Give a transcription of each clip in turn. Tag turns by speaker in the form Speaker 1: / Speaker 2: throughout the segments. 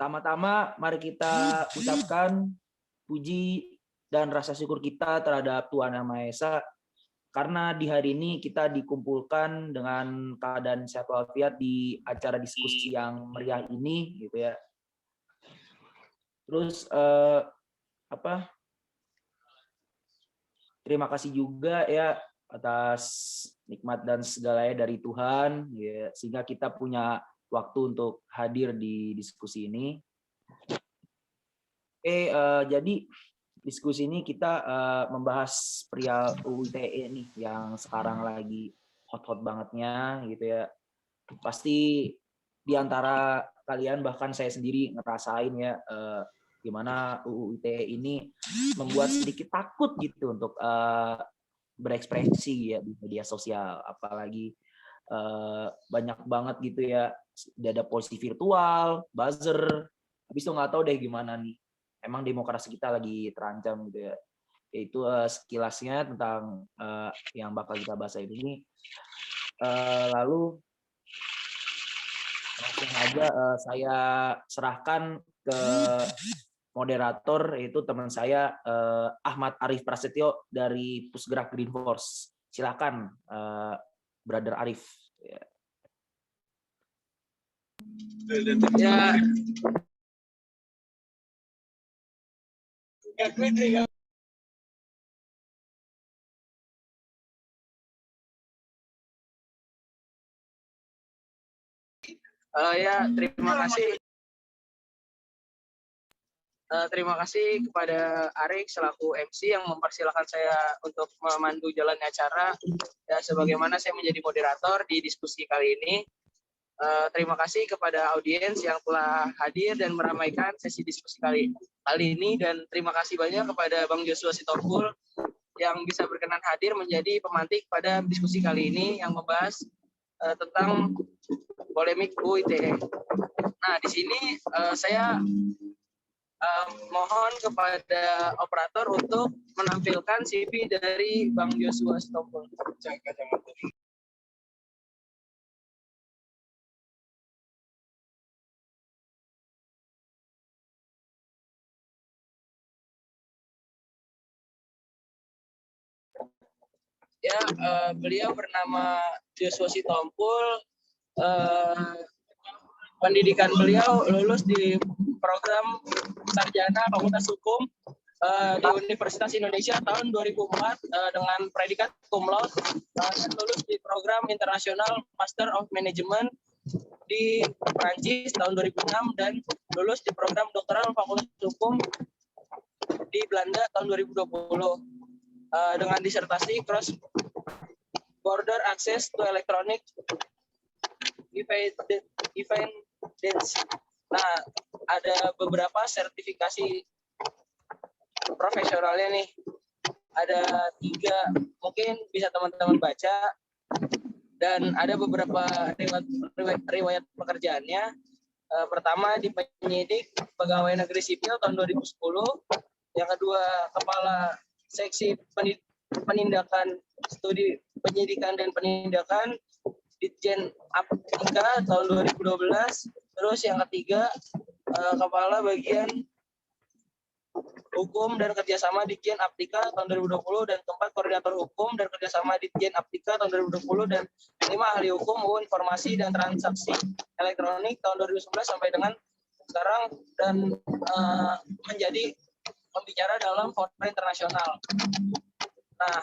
Speaker 1: Pertama-tama mari kita ucapkan puji dan rasa syukur kita terhadap Tuhan Yang Maha Esa karena di hari ini kita dikumpulkan dengan keadaan sehat walafiat di acara diskusi yang meriah ini gitu ya. Terus terima kasih juga ya atas nikmat dan segalanya dari Tuhan ya, sehingga kita punya waktu untuk hadir di diskusi ini. Jadi diskusi ini kita membahas perihal UU ITE nih yang sekarang lagi hot-hot bangetnya gitu ya. Pasti di antara kalian bahkan saya sendiri ngerasain ya gimana UU ITE ini membuat sedikit takut gitu untuk berekspresi ya di media sosial, apalagi banyak banget gitu ya, ada polisi virtual, buzzer, habis itu nggak tahu deh gimana nih. Emang demokrasi kita lagi terancam gitu ya. Itu sekilasnya tentang yang bakal kita bahas ini. Lalu langsung aja saya serahkan ke moderator, yaitu teman saya Ahmad Arif Prasetyo dari Pusgerak Green Force. Silakan Brother Arif.
Speaker 2: Ya. Terima kasih. Terima kasih kepada Arik selaku MC yang mempersilahkan saya untuk memandu jalannya acara. Ya, sebagaimana saya menjadi moderator di diskusi kali ini. Terima kasih kepada audiens yang telah hadir dan meramaikan sesi diskusi kali ini, dan terima kasih banyak kepada Bang Joshua Sitompul yang bisa berkenan hadir menjadi pemantik pada diskusi kali ini yang membahas tentang polemik UU ITE. Nah, di sini saya mohon kepada operator untuk menampilkan CV dari Bang Joshua Sitompul. Ya, beliau bernama Joshua Sitompul. Pendidikan beliau lulus di program sarjana Fakultas Hukum di Universitas Indonesia tahun 2004 dengan predikat cum laude, dan lulus di program internasional Master of Management di Prancis tahun 2006 dan lulus di program doktoral Fakultas Hukum di Belanda tahun 2020 dengan disertasi Cross Border Access to Electronic Evidence. Nah, ada beberapa sertifikasi profesionalnya nih. Ada 3, mungkin bisa teman-teman baca. Dan ada beberapa riwayat pekerjaannya. Pertama di penyidik pegawai negeri sipil tahun 2010. Yang kedua Kepala Seksi Penindakan Studi Penyidikan dan Penindakan Ditjen Aptika tahun 2012. Terus yang ketiga Kepala Bagian Hukum dan Kerjasama Ditjen Aptika tahun 2020, dan keempat Koordinator Hukum dan Kerjasama Ditjen Aptika tahun 2020, dan 5 Ahli Hukum UU Informasi dan Transaksi Elektronik tahun 2011 sampai dengan sekarang, dan menjadi pembicara dalam forum internasional. Nah,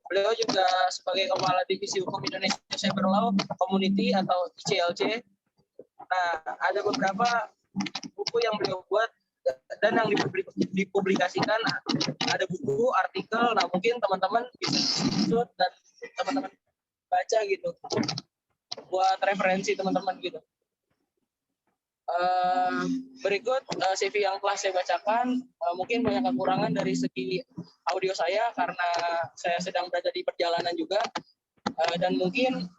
Speaker 2: beliau juga sebagai Kepala Divisi Hukum Indonesia Cyber Law Community atau ICLC. Nah, ada beberapa buku yang beliau buat dan yang dipublikasikan. Ada buku, artikel. Nah, mungkin teman-teman bisa shoot dan teman-teman baca gitu, buat referensi teman-teman gitu. Berikut CV yang telah saya bacakan. Mungkin banyak kekurangan dari segi audio saya karena saya sedang berada di perjalanan juga, dan mungkin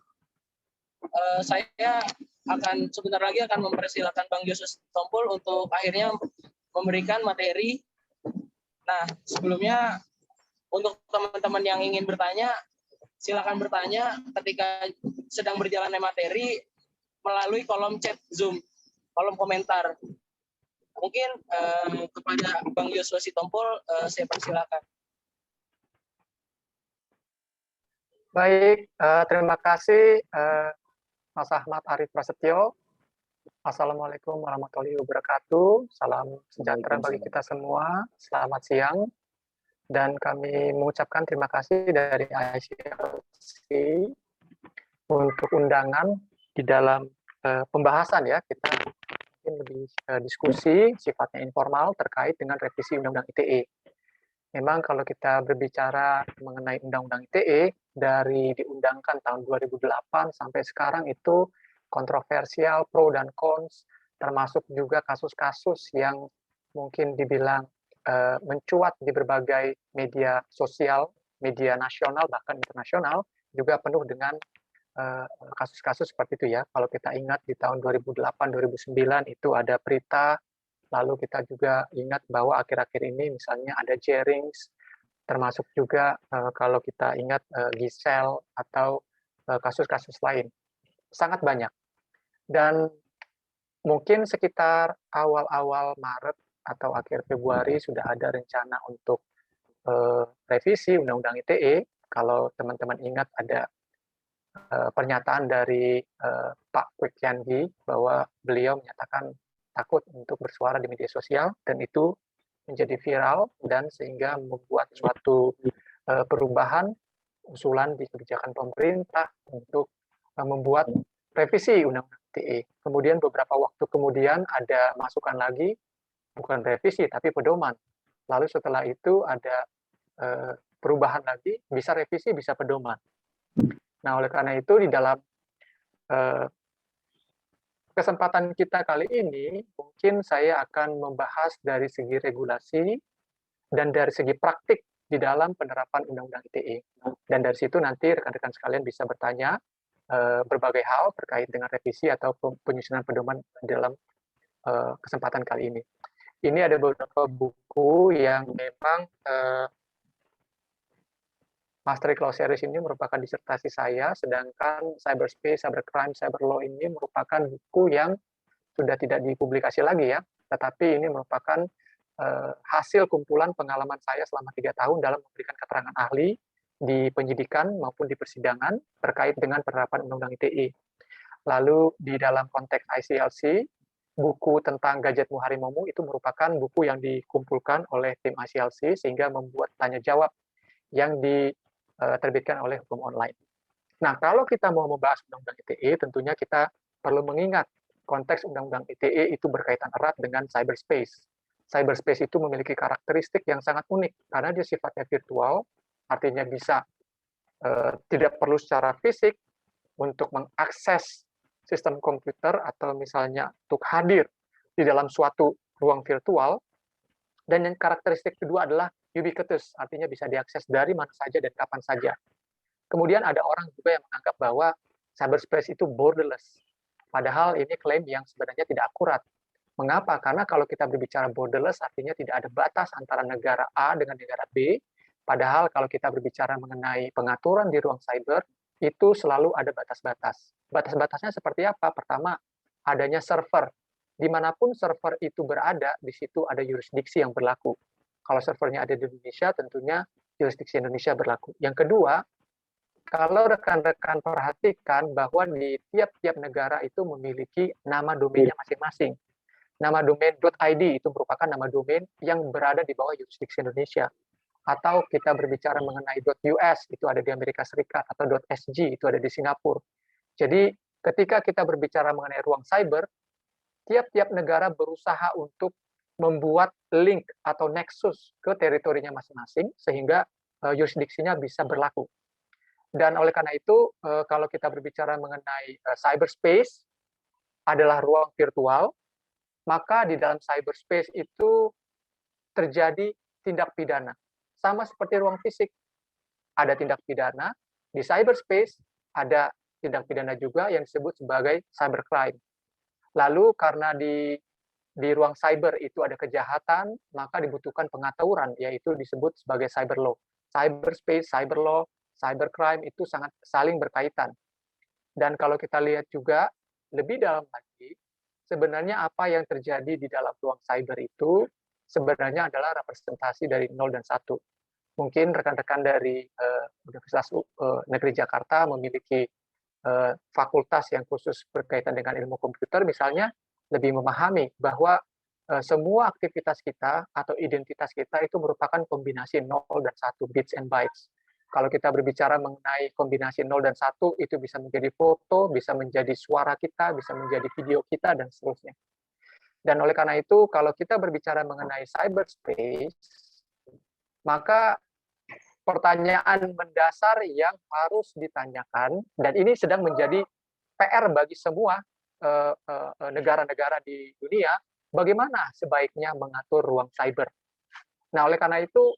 Speaker 2: saya akan sebentar lagi akan mempersilahkan Bang Joshua Sitompul untuk akhirnya memberikan materi. Nah, sebelumnya untuk teman-teman yang ingin bertanya, silakan bertanya ketika sedang berjalannya materi melalui kolom chat Zoom, kolom komentar. Mungkin kepada Bang Yosua Sitompul saya persilakan.
Speaker 3: Baik, terima kasih Mas Ahmad Arif Prasetyo. Assalamualaikum warahmatullahi wabarakatuh. Salam sejahtera bagi kita semua. Selamat siang. Dan kami mengucapkan terima kasih dari ICLC untuk undangan di dalam pembahasan ya. Kita mungkin lebih diskusi sifatnya informal terkait dengan revisi Undang-Undang ITE. Memang kalau kita berbicara mengenai Undang-Undang ITE, dari diundangkan tahun 2008 sampai sekarang itu kontroversial, pro dan cons, termasuk juga kasus-kasus yang mungkin dibilang mencuat di berbagai media sosial, media nasional bahkan internasional, juga penuh dengan kasus-kasus seperti itu ya. Kalau kita ingat di tahun 2008-2009 itu ada Prita, lalu kita juga ingat bahwa akhir-akhir ini misalnya ada Jerings, termasuk juga kalau kita ingat Giselle atau kasus-kasus lain. Sangat banyak. Dan mungkin sekitar awal-awal Maret atau akhir Februari sudah ada rencana untuk revisi Undang-Undang ITE. Kalau teman-teman ingat ada pernyataan dari Pak Kwek Kian Gi bahwa beliau menyatakan takut untuk bersuara di media sosial, dan itu menjadi viral dan sehingga membuat suatu perubahan usulan di kebijakan pemerintah untuk membuat revisi Undang-Undang ITE. Kemudian beberapa waktu kemudian ada masukan lagi, bukan revisi tapi pedoman. Lalu setelah itu ada perubahan lagi, bisa revisi, bisa pedoman. Nah, oleh karena itu di dalam kesempatan kita kali ini, mungkin saya akan membahas dari segi regulasi dan dari segi praktik di dalam penerapan Undang-Undang ITE. Dan dari situ nanti rekan-rekan sekalian bisa bertanya berbagai hal terkait dengan revisi atau penyusunan pedoman dalam kesempatan kali ini. Ini ada beberapa buku yang memang Mastery Law Series ini merupakan disertasi saya, sedangkan Cyberspace, Cybercrime, Cyber Law ini merupakan buku yang sudah tidak dipublikasi lagi ya, tetapi ini merupakan hasil kumpulan pengalaman saya selama 3 tahun dalam memberikan keterangan ahli di penyidikan maupun di persidangan terkait dengan penerapan Undang-Undang ITE. Lalu di dalam konteks ICLC, buku tentang Gadgetmu Harimaumu itu merupakan buku yang dikumpulkan oleh tim ICLC sehingga membuat tanya jawab yang diterbitkan oleh hukum online. Nah, kalau kita mau membahas Undang-Undang ITE, tentunya kita perlu mengingat konteks Undang-Undang ITE itu berkaitan erat dengan cyberspace. Cyberspace itu memiliki karakteristik yang sangat unik karena dia sifatnya virtual, artinya bisa tidak perlu secara fisik untuk mengakses sistem komputer atau misalnya untuk hadir di dalam suatu ruang virtual. Dan yang karakteristik kedua adalah ubiquitous, artinya bisa diakses dari mana saja dan kapan saja. Kemudian ada orang juga yang menganggap bahwa cyberspace itu borderless. Padahal ini klaim yang sebenarnya tidak akurat. Mengapa? Karena kalau kita berbicara borderless artinya tidak ada batas antara negara A dengan negara B. Padahal kalau kita berbicara mengenai pengaturan di ruang cyber, itu selalu ada batas-batas. Batas-batasnya seperti apa? Pertama, adanya server. Dimanapun server itu berada, di situ ada yurisdiksi yang berlaku. Kalau servernya ada di Indonesia, tentunya yurisdiksi Indonesia berlaku. Yang kedua, kalau rekan-rekan perhatikan bahwa di tiap-tiap negara itu memiliki nama domainnya masing-masing. Nama domain .id itu merupakan nama domain yang berada di bawah yurisdiksi Indonesia. Atau kita berbicara mengenai .us, itu ada di Amerika Serikat, atau .sg, itu ada di Singapura. Jadi ketika kita berbicara mengenai ruang cyber, tiap-tiap negara berusaha untuk membuat link atau nexus ke teritorinya masing-masing, sehingga yurisdiksinya bisa berlaku. Dan oleh karena itu, kalau kita berbicara mengenai cyberspace, adalah ruang virtual, maka di dalam cyberspace itu terjadi tindak pidana. Sama seperti ruang fisik, ada tindak pidana, di cyberspace ada tindak pidana juga yang disebut sebagai cybercrime. Lalu karena di ruang cyber itu ada kejahatan, maka dibutuhkan pengaturan, yaitu disebut sebagai cyber law. Cyberspace, cyber law, cybercrime itu sangat saling berkaitan. Dan kalau kita lihat juga lebih dalam lagi, sebenarnya apa yang terjadi di dalam ruang cyber itu sebenarnya adalah representasi dari 0 dan 1. Mungkin rekan-rekan dari Universitas Negeri Jakarta memiliki fakultas yang khusus berkaitan dengan ilmu komputer, misalnya lebih memahami bahwa semua aktivitas kita atau identitas kita itu merupakan kombinasi 0 dan 1, bits and bytes. Kalau kita berbicara mengenai kombinasi 0 dan 1, itu bisa menjadi foto, bisa menjadi suara kita, bisa menjadi video kita, dan seterusnya. Dan oleh karena itu, kalau kita berbicara mengenai cyberspace, maka pertanyaan mendasar yang harus ditanyakan, dan ini sedang menjadi PR bagi semua negara-negara di dunia, bagaimana sebaiknya mengatur ruang cyber. Nah, oleh karena itu,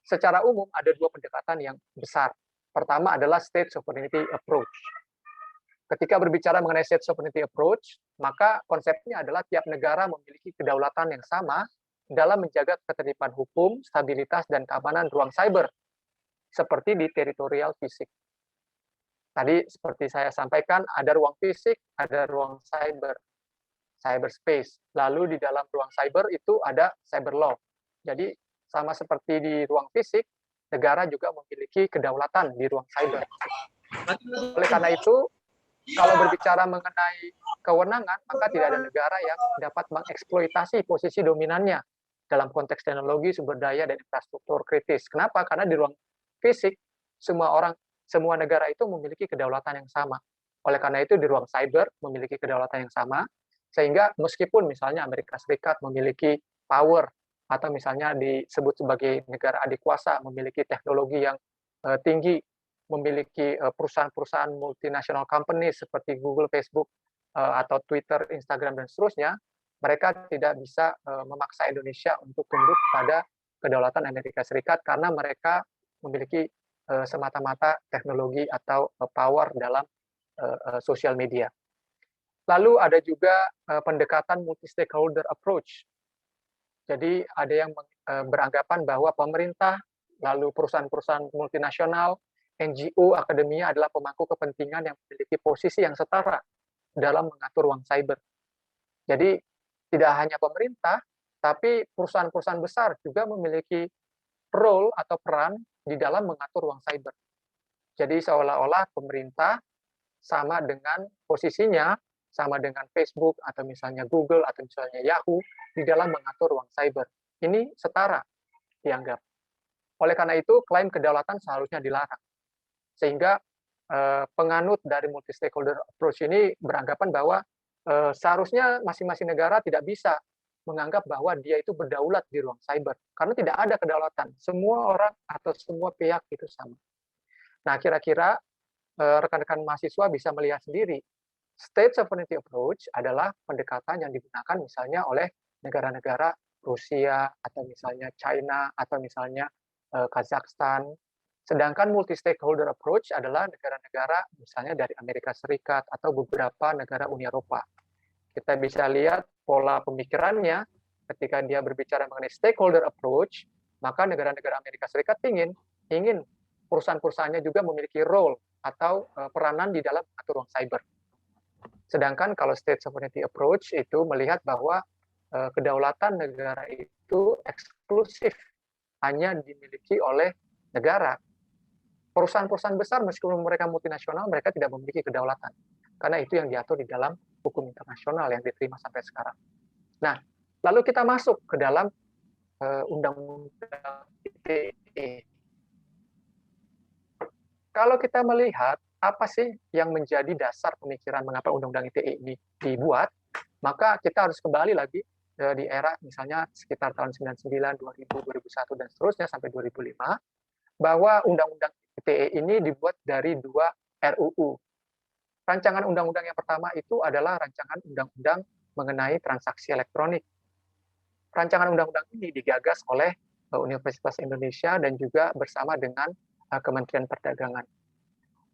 Speaker 3: secara umum ada dua pendekatan yang besar. Pertama adalah state sovereignty approach. Ketika berbicara mengenai state sovereignty approach, maka konsepnya adalah tiap negara memiliki kedaulatan yang sama dalam menjaga ketertiban hukum, stabilitas, dan keamanan ruang cyber, seperti di teritorial fisik. Tadi seperti saya sampaikan, ada ruang fisik, ada ruang cyber, cyberspace. Lalu di dalam ruang cyber itu ada cyber law. Jadi sama seperti di ruang fisik, negara juga memiliki kedaulatan di ruang cyber. Oleh karena itu, kalau berbicara mengenai kewenangan, maka tidak ada negara yang dapat mengeksploitasi posisi dominannya dalam konteks teknologi, sumber daya, dan infrastruktur kritis. Kenapa? Karena di ruang fisik, semua negara itu memiliki kedaulatan yang sama. Oleh karena itu, di ruang cyber memiliki kedaulatan yang sama, sehingga meskipun misalnya Amerika Serikat memiliki power, atau misalnya disebut sebagai negara adikuasa, memiliki teknologi yang tinggi, memiliki perusahaan-perusahaan multinational company seperti Google, Facebook, atau Twitter, Instagram, dan seterusnya, mereka tidak bisa memaksa Indonesia untuk tunduk pada kedaulatan Amerika Serikat karena mereka memiliki semata-mata teknologi atau power dalam sosial media. Lalu ada juga pendekatan multi-stakeholder approach. Jadi ada yang beranggapan bahwa pemerintah, lalu perusahaan-perusahaan multinasional, NGO, akademia adalah pemangku kepentingan yang memiliki posisi yang setara dalam mengatur ruang cyber. Jadi tidak hanya pemerintah, tapi perusahaan-perusahaan besar juga memiliki role atau peran di dalam mengatur ruang cyber. Jadi seolah-olah pemerintah sama dengan posisinya, sama dengan Facebook, atau misalnya Google, atau misalnya Yahoo, di dalam mengatur ruang cyber. Ini setara dianggap. Oleh karena itu, klaim kedaulatan seharusnya dilarang. Sehingga penganut dari multi-stakeholder approach ini beranggapan bahwa seharusnya masing-masing negara tidak bisa menganggap bahwa dia itu berdaulat di ruang cyber. Karena tidak ada kedaulatan. Semua orang atau semua pihak itu sama. Nah, kira-kira rekan-rekan mahasiswa bisa melihat sendiri, state sovereignty approach adalah pendekatan yang digunakan misalnya oleh negara-negara Rusia, atau misalnya China, atau misalnya Kazakhstan. Sedangkan multi-stakeholder approach adalah negara-negara misalnya dari Amerika Serikat atau beberapa negara Uni Eropa. Kita bisa lihat pola pemikirannya ketika dia berbicara mengenai stakeholder approach, maka negara-negara Amerika Serikat ingin perusahaan-perusahaannya juga memiliki role atau peranan di dalam mengatur ruang cyber. Sedangkan kalau state sovereignty approach itu melihat bahwa kedaulatan negara itu eksklusif, hanya dimiliki oleh negara. Perusahaan-perusahaan besar, meskipun mereka multinasional, mereka tidak memiliki kedaulatan. Karena itu yang diatur di dalam hukum internasional yang diterima sampai sekarang. Nah, lalu kita masuk ke dalam Undang-Undang ITE. Kalau kita melihat apa sih yang menjadi dasar pemikiran mengapa Undang-Undang ITE ini dibuat, maka kita harus kembali lagi di era misalnya sekitar tahun 99, 2000, 2001, dan seterusnya sampai 2005, bahwa Undang-Undang ITE ini dibuat dari dua RUU. Rancangan undang-undang yang pertama itu adalah rancangan undang-undang mengenai transaksi elektronik. Rancangan undang-undang ini digagas oleh Universitas Indonesia dan juga bersama dengan Kementerian Perdagangan.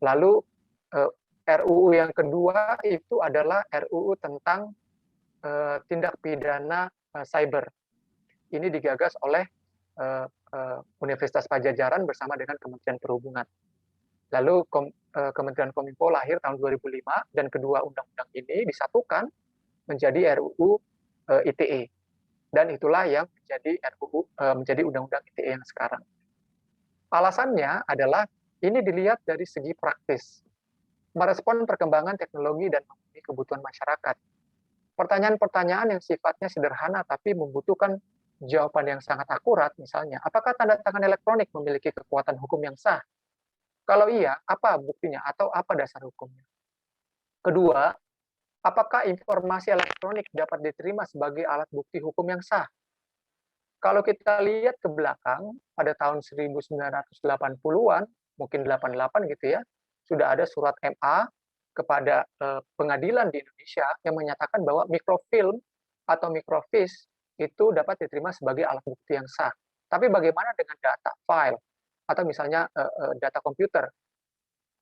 Speaker 3: Lalu RUU yang kedua itu adalah RUU tentang tindak pidana cyber. Ini digagas oleh Universitas Pajajaran bersama dengan Kementerian Perhubungan. Lalu Kementerian Kominfo lahir tahun 2005, dan kedua undang-undang ini disatukan menjadi RUU ITE. Dan itulah yang menjadi Undang-Undang ITE yang sekarang. Alasannya adalah ini dilihat dari segi praktis, merespon perkembangan teknologi dan memenuhi kebutuhan masyarakat. Pertanyaan-pertanyaan yang sifatnya sederhana tapi membutuhkan jawaban yang sangat akurat, misalnya, apakah tanda tangan elektronik memiliki kekuatan hukum yang sah? Kalau iya, apa buktinya atau apa dasar hukumnya? Kedua, apakah informasi elektronik dapat diterima sebagai alat bukti hukum yang sah? Kalau kita lihat ke belakang, pada tahun 1980-an, mungkin 88 gitu ya, sudah ada surat MA kepada pengadilan di Indonesia yang menyatakan bahwa mikrofilm atau mikrofiche itu dapat diterima sebagai alat bukti yang sah. Tapi bagaimana dengan data file atau misalnya data komputer?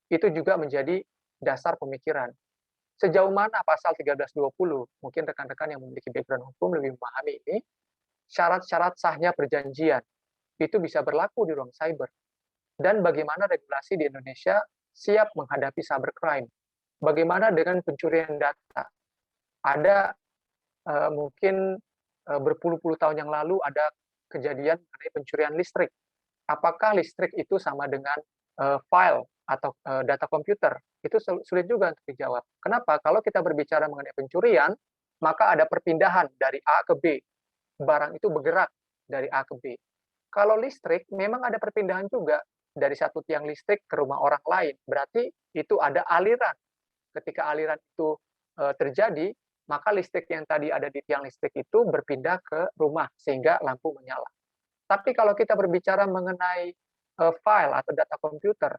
Speaker 3: Itu juga menjadi dasar pemikiran. Sejauh mana pasal 1320, mungkin rekan-rekan yang memiliki background hukum lebih memahami ini, syarat-syarat sahnya perjanjian itu bisa berlaku di ruang cyber. Dan bagaimana regulasi di Indonesia siap menghadapi cybercrime. Bagaimana dengan pencurian data? Ada mungkin berpuluh-puluh tahun yang lalu ada kejadian mengenai pencurian listrik. Apakah listrik itu sama dengan file atau data komputer? Itu sulit juga untuk dijawab. Kenapa? Kalau kita berbicara mengenai pencurian, maka ada perpindahan dari A ke B. Barang itu bergerak dari A ke B. Kalau listrik, memang ada perpindahan juga dari satu tiang listrik ke rumah orang lain. Berarti itu ada aliran. Ketika aliran itu terjadi, maka listrik yang tadi ada di tiang listrik itu berpindah ke rumah sehingga lampu menyala. Tapi kalau kita berbicara mengenai file atau data komputer,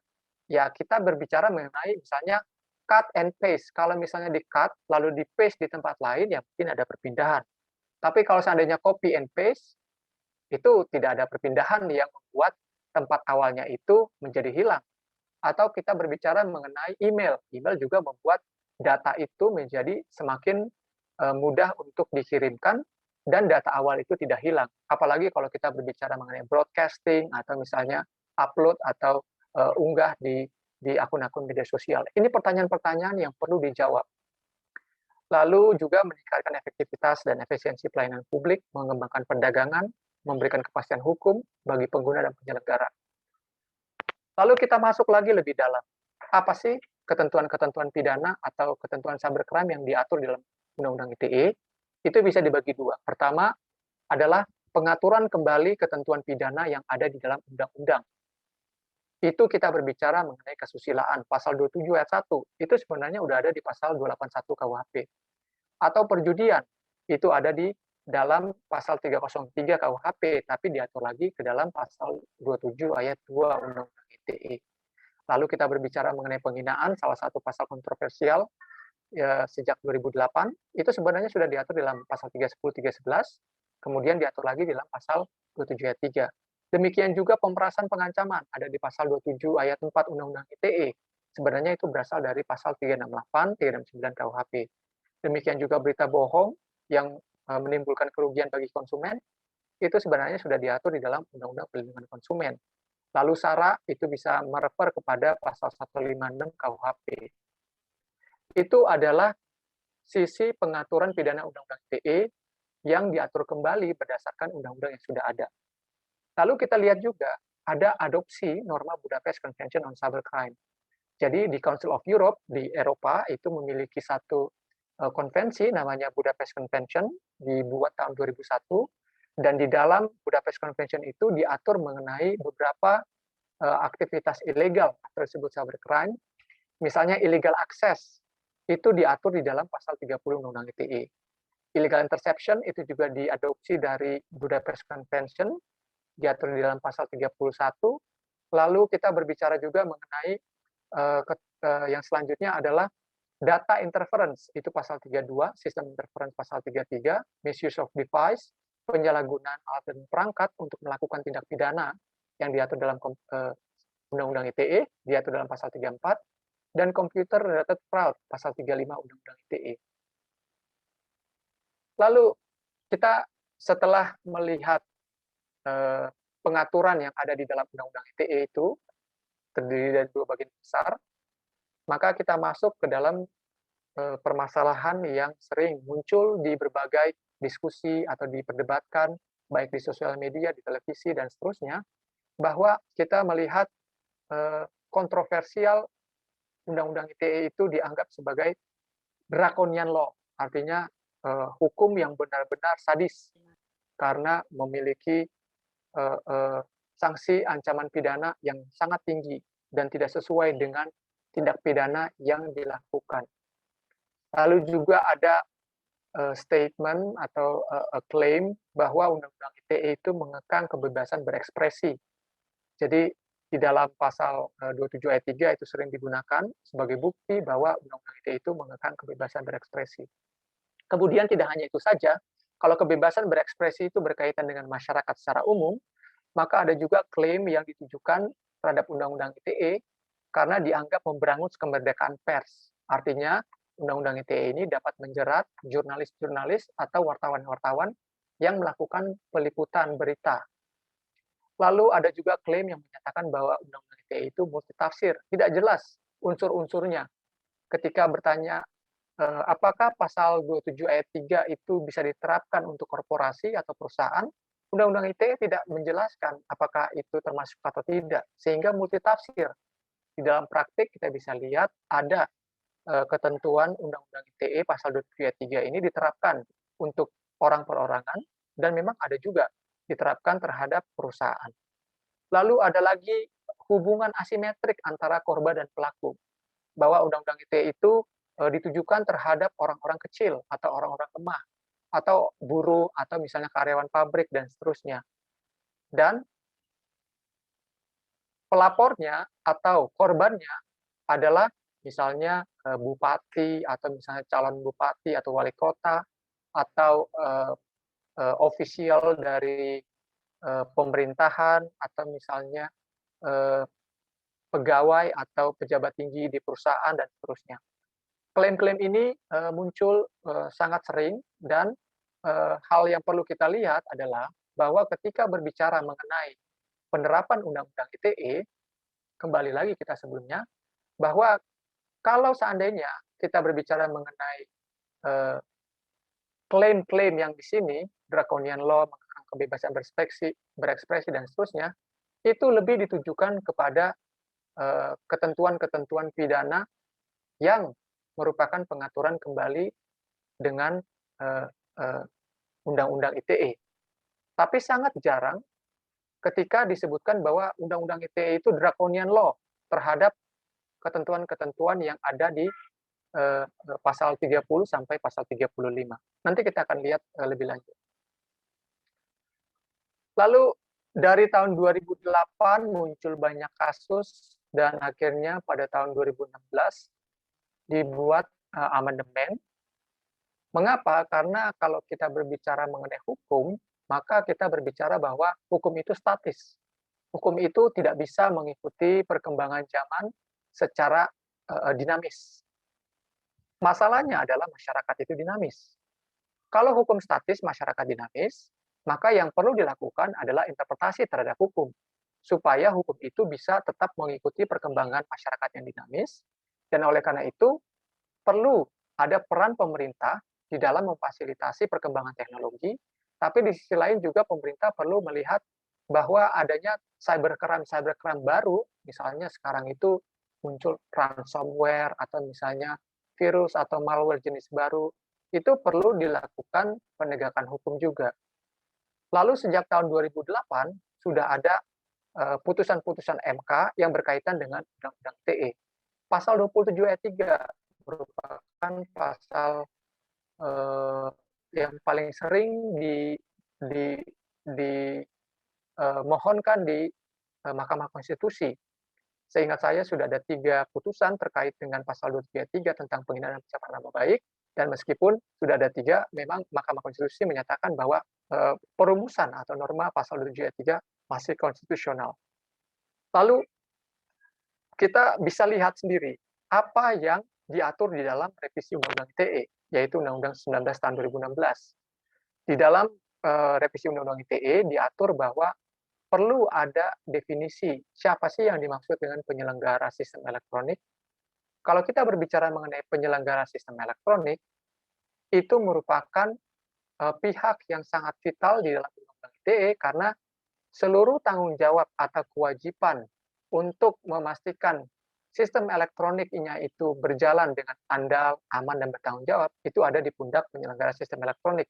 Speaker 3: ya kita berbicara mengenai misalnya cut and paste. Kalau misalnya di-cut lalu di-paste di tempat lain, ya mungkin ada perpindahan. Tapi kalau seandainya copy and paste, itu tidak ada perpindahan yang membuat tempat awalnya itu menjadi hilang. Atau kita berbicara mengenai email. Email juga membuat data itu menjadi semakin mudah untuk dikirimkan dan data awal itu tidak hilang. Apalagi kalau kita berbicara mengenai broadcasting atau misalnya upload atau unggah di akun-akun media sosial. Ini pertanyaan-pertanyaan yang perlu dijawab. Lalu juga meningkatkan efektivitas dan efisiensi pelayanan publik, mengembangkan perdagangan, memberikan kepastian hukum bagi pengguna dan penyelenggara. Lalu kita masuk lagi lebih dalam. Apa sih ketentuan-ketentuan pidana atau ketentuan cybercrime yang diatur dalam Undang-Undang ITE? Itu bisa dibagi dua. Pertama adalah pengaturan kembali ketentuan pidana yang ada di dalam undang-undang. Itu kita berbicara mengenai kesusilaan, pasal 27 ayat 1. Itu sebenarnya udah ada di pasal 281 KUHP. Atau perjudian, itu ada di dalam pasal 303 KUHP, tapi diatur lagi ke dalam pasal 27 ayat 2 Undang-Undang ITE. Lalu kita berbicara mengenai penghinaan, salah satu pasal kontroversial ya, sejak 2008, itu sebenarnya sudah diatur dalam pasal 310, 311, kemudian diatur lagi dalam pasal 27 ayat 3. Demikian juga pemerasan pengancaman, ada di pasal 27 ayat 4 Undang-Undang ITE. Sebenarnya itu berasal dari pasal 368, 369 KUHP. Demikian juga berita bohong yang menimbulkan kerugian bagi konsumen, itu sebenarnya sudah diatur di dalam Undang-Undang Perlindungan Konsumen. Lalu SARA itu bisa merefer kepada pasal 156 KUHP. Itu adalah sisi pengaturan pidana Undang-Undang ITE yang diatur kembali berdasarkan undang-undang yang sudah ada. Lalu kita lihat juga ada adopsi norma Budapest Convention on Cybercrime. Jadi di Council of Europe di Eropa itu memiliki satu konvensi namanya Budapest Convention, dibuat tahun 2001, dan di dalam Budapest Convention itu diatur mengenai beberapa aktivitas ilegal atau disebut cybercrime. Misalnya illegal access itu diatur di dalam pasal 30 Undang-Undang ITE. Illegal interception itu juga diadopsi dari Budapest Convention, diatur di dalam pasal 31. Lalu kita berbicara juga mengenai yang selanjutnya adalah data interference, itu pasal 32, sistem interference pasal 33, misuse of device, penyalahgunaan alat dan perangkat untuk melakukan tindak pidana yang diatur dalam Undang-Undang ITE, diatur dalam pasal 34, dan computer related fraud, pasal 35 Undang-Undang ITE. Lalu kita setelah melihat pengaturan yang ada di dalam Undang-Undang ITE itu, terdiri dari dua bagian besar, maka kita masuk ke dalam permasalahan yang sering muncul di berbagai diskusi atau diperdebatkan, baik di sosial media, di televisi, dan seterusnya, bahwa kita melihat kontroversial Undang-Undang ITE itu dianggap sebagai draconian law, artinya hukum yang benar-benar sadis karena memiliki sanksi ancaman pidana yang sangat tinggi dan tidak sesuai dengan tindak pidana yang dilakukan. Lalu juga ada statement atau klaim bahwa Undang-Undang ITE itu mengekang kebebasan berekspresi. Jadi di dalam pasal 27 ayat 3 itu sering digunakan sebagai bukti bahwa Undang-Undang ITE itu mengekang kebebasan berekspresi. Kemudian tidak hanya itu saja, kalau kebebasan berekspresi itu berkaitan dengan masyarakat secara umum, maka ada juga klaim yang ditujukan terhadap Undang-Undang ITE karena dianggap memberangus kemerdekaan pers. Artinya, Undang-Undang ITE ini dapat menjerat jurnalis-jurnalis atau wartawan-wartawan yang melakukan peliputan berita. Lalu ada juga klaim yang menyatakan bahwa Undang-Undang ITE itu multitafsir, tidak jelas unsur-unsurnya. Ketika bertanya, apakah pasal 27 ayat 3 itu bisa diterapkan untuk korporasi atau perusahaan, Undang-Undang ITE tidak menjelaskan apakah itu termasuk atau tidak, sehingga multitafsir. Di dalam praktik kita bisa lihat ada ketentuan Undang-Undang ITE pasal 27 ayat 3 ini diterapkan untuk orang perorangan, dan memang ada juga diterapkan terhadap perusahaan. Lalu ada lagi hubungan asimetrik antara korban dan pelaku, bahwa Undang-Undang ITE itu ditujukan terhadap orang-orang kecil atau orang-orang lemah, atau buruh, atau misalnya karyawan pabrik, dan seterusnya. Dan pelapornya atau korbannya adalah misalnya bupati, atau misalnya calon bupati atau wali kota, atau ofisial dari pemerintahan, atau misalnya pegawai atau pejabat tinggi di perusahaan, dan seterusnya. Klaim-klaim ini muncul sangat sering, dan hal yang perlu kita lihat adalah bahwa ketika berbicara mengenai penerapan Undang-Undang ITE, kembali lagi kita sebelumnya, bahwa kalau seandainya kita berbicara mengenai klaim-klaim yang di sini, draconian law, mengekang kebebasan berekspresi, dan seterusnya, itu lebih ditujukan kepada ketentuan-ketentuan pidana yang merupakan pengaturan kembali dengan Undang-Undang ITE. Tapi sangat jarang ketika disebutkan bahwa Undang-Undang ITE itu draconian law terhadap ketentuan-ketentuan yang ada di pasal 30 sampai pasal 35. Nanti kita akan lihat lebih lanjut. Lalu dari tahun 2008 muncul banyak kasus, dan akhirnya pada tahun 2016 dibuat amandemen. Mengapa? Karena kalau kita berbicara mengenai hukum, maka kita berbicara bahwa hukum itu statis. Hukum itu tidak bisa mengikuti perkembangan zaman secara dinamis. Masalahnya adalah masyarakat itu dinamis. Kalau hukum statis, masyarakat dinamis, maka yang perlu dilakukan adalah interpretasi terhadap hukum, supaya hukum itu bisa tetap mengikuti perkembangan masyarakat yang dinamis, dan oleh karena itu perlu ada peran pemerintah di dalam memfasilitasi perkembangan teknologi, tapi di sisi lain juga pemerintah perlu melihat bahwa adanya cybercrime baru, misalnya sekarang itu muncul ransomware, atau misalnya virus atau malware jenis baru, itu perlu dilakukan penegakan hukum juga. Lalu sejak tahun 2008 sudah ada putusan-putusan MK yang berkaitan dengan Undang-Undang ITE. Pasal 27 ayat 3 merupakan pasal yang paling sering dimohonkan di Mahkamah Konstitusi. Seingat saya sudah ada 3 putusan terkait dengan pasal 27 ayat 3 tentang penghinaan dan pencemaran nama baik, dan meskipun sudah ada 3, memang Mahkamah Konstitusi menyatakan bahwa perumusan atau norma pasal 27 ayat 3 masih konstitusional. Lalu kita bisa lihat sendiri apa yang diatur di dalam revisi Undang-Undang ITE, yaitu Undang-Undang 19 tahun 2016. Di dalam revisi Undang-Undang ITE diatur bahwa perlu ada definisi siapa sih yang dimaksud dengan penyelenggara sistem elektronik, kalau kita berbicara mengenai penyelenggara sistem elektronik, itu merupakan pihak yang sangat vital di dalam Undang-Undang ITE karena seluruh tanggung jawab atau kewajiban untuk memastikan sistem elektroniknya itu berjalan dengan andal, aman, dan bertanggung jawab, itu ada di pundak penyelenggara sistem elektronik.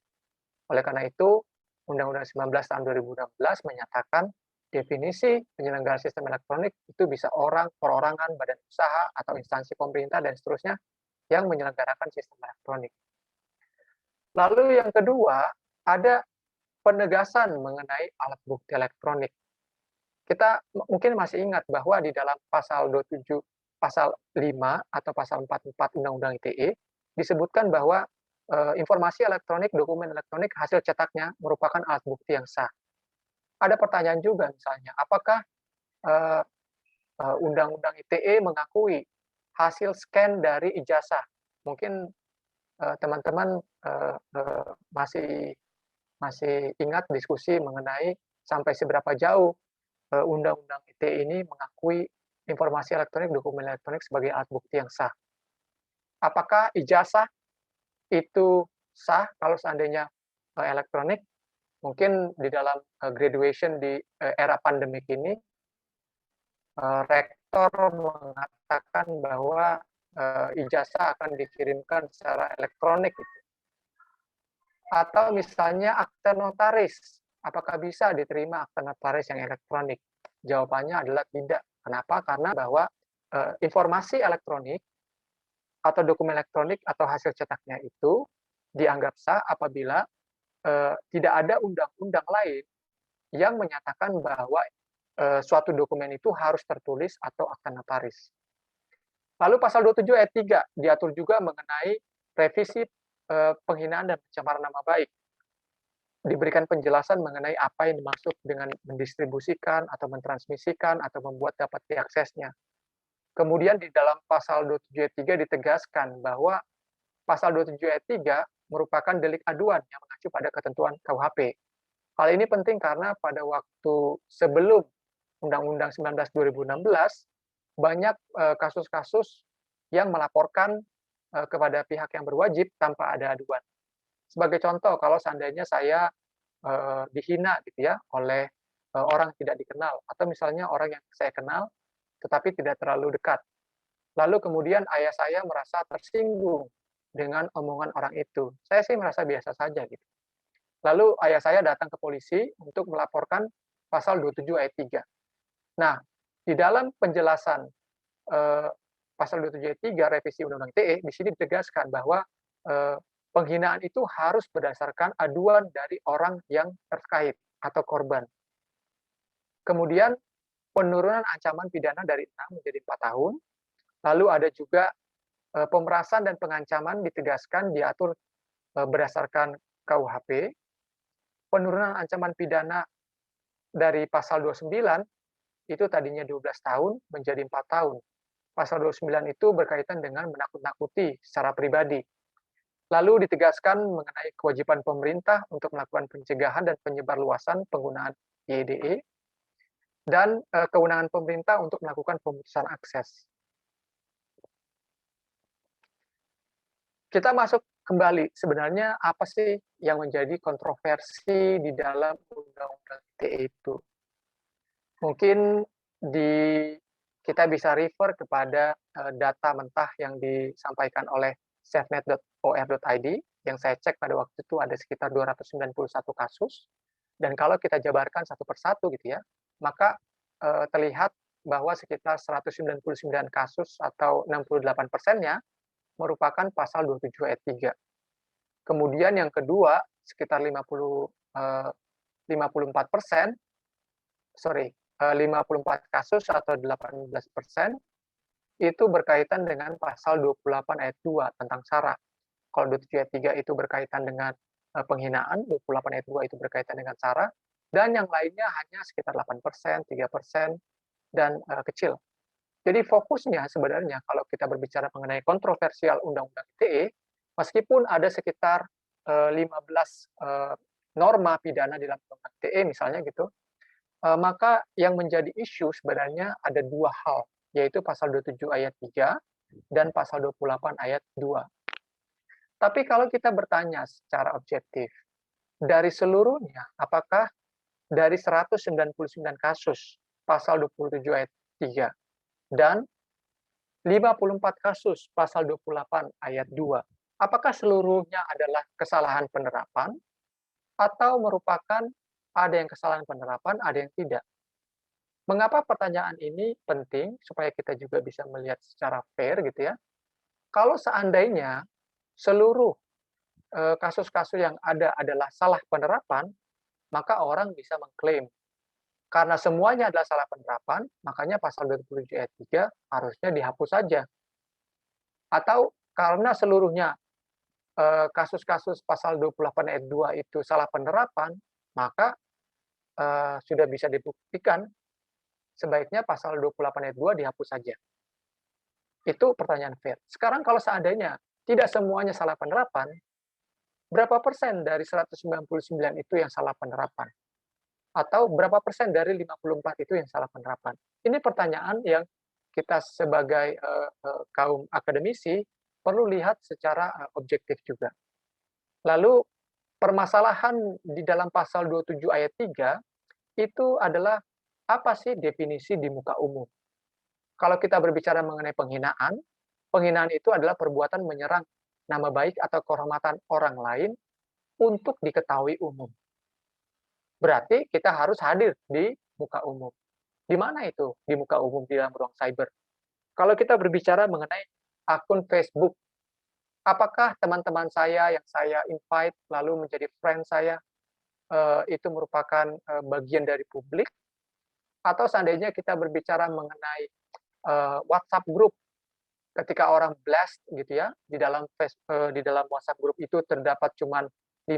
Speaker 3: Oleh karena itu, Undang-Undang 19 tahun 2016 menyatakan definisi penyelenggara sistem elektronik itu bisa orang, perorangan, badan usaha, atau instansi pemerintah, dan seterusnya yang menyelenggarakan sistem elektronik. Lalu yang kedua, ada penegasan mengenai alat bukti elektronik. Kita mungkin masih ingat bahwa di dalam pasal 27, pasal 5 atau pasal 44 Undang-Undang ITE disebutkan bahwa informasi elektronik, dokumen elektronik hasil cetaknya merupakan alat bukti yang sah. Ada pertanyaan juga misalnya, apakah Undang-Undang ITE mengakui hasil scan dari ijazah? Mungkin teman-teman masih ingat diskusi mengenai sampai seberapa jauh Undang-Undang ITE ini mengakui informasi elektronik, dokumen elektronik sebagai alat bukti yang sah. Apakah ijazah itu sah kalau seandainya elektronik? Mungkin di dalam graduation di era pandemik ini, rektor mengatakan bahwa ijazah akan dikirimkan secara elektronik. Atau misalnya akte notaris, apakah bisa diterima akte notaris yang elektronik? Jawabannya adalah tidak. Kenapa? Karena bahwa informasi elektronik atau dokumen elektronik atau hasil cetaknya itu dianggap sah apabila tidak ada undang-undang lain yang menyatakan bahwa suatu dokumen itu harus tertulis atau akta notaris. Lalu pasal 27 ayat 3 diatur juga mengenai revisi penghinaan dan pencemaran nama baik. Diberikan penjelasan mengenai apa yang dimaksud dengan mendistribusikan atau mentransmisikan atau membuat dapat diaksesnya. Kemudian di dalam pasal 27 ayat 3 ditegaskan bahwa pasal 27 ayat 3 merupakan delik aduan yang mengacu pada ketentuan KUHP. Hal ini penting karena pada waktu sebelum Undang-Undang 19 2016 banyak kasus-kasus yang melaporkan kepada pihak yang berwajib tanpa ada aduan. Sebagai contoh, kalau seandainya saya dihina gitu ya oleh orang tidak dikenal atau misalnya orang yang saya kenal tetapi tidak terlalu dekat. Lalu kemudian ayah saya merasa tersinggung dengan omongan orang itu. Saya sih merasa biasa saja gitu. Lalu ayah saya datang ke polisi untuk melaporkan pasal 27 ayat 3. Nah, di dalam penjelasan pasal 27 ayat 3 revisi Undang-Undang ITE, di sini ditegaskan bahwa penghinaan itu harus berdasarkan aduan dari orang yang terkait atau korban. Kemudian penurunan ancaman pidana dari 6 menjadi 4 tahun. Lalu ada juga pemerasan dan pengancaman ditegaskan diatur berdasarkan KUHP. Penurunan ancaman pidana dari pasal 29 itu tadinya 12 tahun menjadi 4 tahun. Pasal 29 itu berkaitan dengan menakut-nakuti secara pribadi. Lalu ditegaskan mengenai kewajiban pemerintah untuk melakukan pencegahan dan penyebarluasan penggunaan IEDE dan kewenangan pemerintah untuk melakukan pemutusan akses. Kita masuk kembali, sebenarnya apa sih yang menjadi kontroversi di dalam Undang-Undang ITE itu? Mungkin kita bisa refer kepada data mentah yang disampaikan oleh safenet.or.id yang saya cek pada waktu itu ada sekitar 291 kasus. Dan kalau kita jabarkan satu persatu gitu ya, maka terlihat bahwa sekitar 199 kasus atau 68%-nya merupakan pasal 27 ayat 3. Kemudian yang kedua, sekitar 54 kasus atau 18% itu berkaitan dengan pasal 28 ayat 2 tentang SARA. Kalau 27 ayat 3 itu berkaitan dengan penghinaan, 28 ayat 2 itu berkaitan dengan SARA, dan yang lainnya hanya sekitar 8%, 3%, dan kecil. Jadi fokusnya sebenarnya kalau kita berbicara mengenai kontroversial Undang-Undang ITE, meskipun ada sekitar 15 norma pidana di dalam Undang-Undang ITE misalnya gitu, maka yang menjadi isu sebenarnya ada dua hal, yaitu pasal 27 ayat 3 dan pasal 28 ayat 2. Tapi kalau kita bertanya secara objektif, dari seluruhnya, apakah dari 199 kasus pasal 27 ayat 3 dan 54 kasus pasal 28 ayat 2, apakah seluruhnya adalah kesalahan penerapan atau merupakan ada yang kesalahan penerapan, ada yang tidak? Mengapa pertanyaan ini penting supaya kita juga bisa melihat secara fair gitu ya? Kalau seandainya seluruh kasus-kasus yang ada adalah salah penerapan, maka orang bisa mengklaim karena semuanya adalah salah penerapan, makanya pasal 27 ayat 3 harusnya dihapus saja. Atau karena seluruhnya kasus-kasus pasal 28 ayat 2 itu salah penerapan, maka sudah bisa dibuktikan sebaiknya pasal 28 ayat 2 dihapus saja. Itu pertanyaan fair. Sekarang kalau seandainya tidak semuanya salah penerapan, berapa persen dari 199 itu yang salah penerapan? Atau berapa persen dari 54 itu yang salah penerapan? Ini pertanyaan yang kita sebagai kaum akademisi perlu lihat secara objektif juga. Lalu permasalahan di dalam pasal 27 ayat 3 itu adalah apa sih definisi di muka umum? Kalau kita berbicara mengenai penghinaan, penghinaan itu adalah perbuatan menyerang nama baik atau kehormatan orang lain untuk diketahui umum. Berarti kita harus hadir di muka umum. Di mana itu? Di muka umum di dalam ruang cyber. Kalau kita berbicara mengenai akun Facebook, apakah teman-teman saya yang saya invite lalu menjadi friend saya itu merupakan bagian dari publik? Atau seandainya kita berbicara mengenai WhatsApp group, ketika orang blast gitu ya di dalam di dalam WhatsApp group itu terdapat cuma 5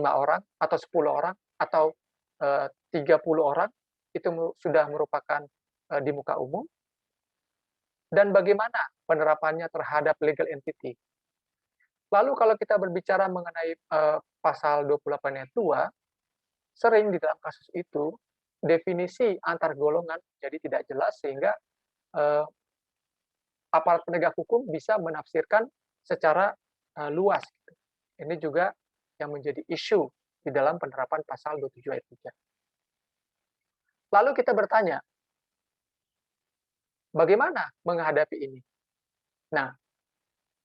Speaker 3: orang atau 10 orang atau 30 orang, itu sudah merupakan di muka umum. Dan bagaimana penerapannya terhadap legal entity? Lalu kalau kita berbicara mengenai pasal 28 ayat 2, sering di dalam kasus itu definisi antar golongan jadi tidak jelas sehingga aparat penegak hukum bisa menafsirkan secara luas. Ini juga yang menjadi isu di dalam penerapan pasal 27 ayat 3. Lalu kita bertanya, bagaimana menghadapi ini? Nah,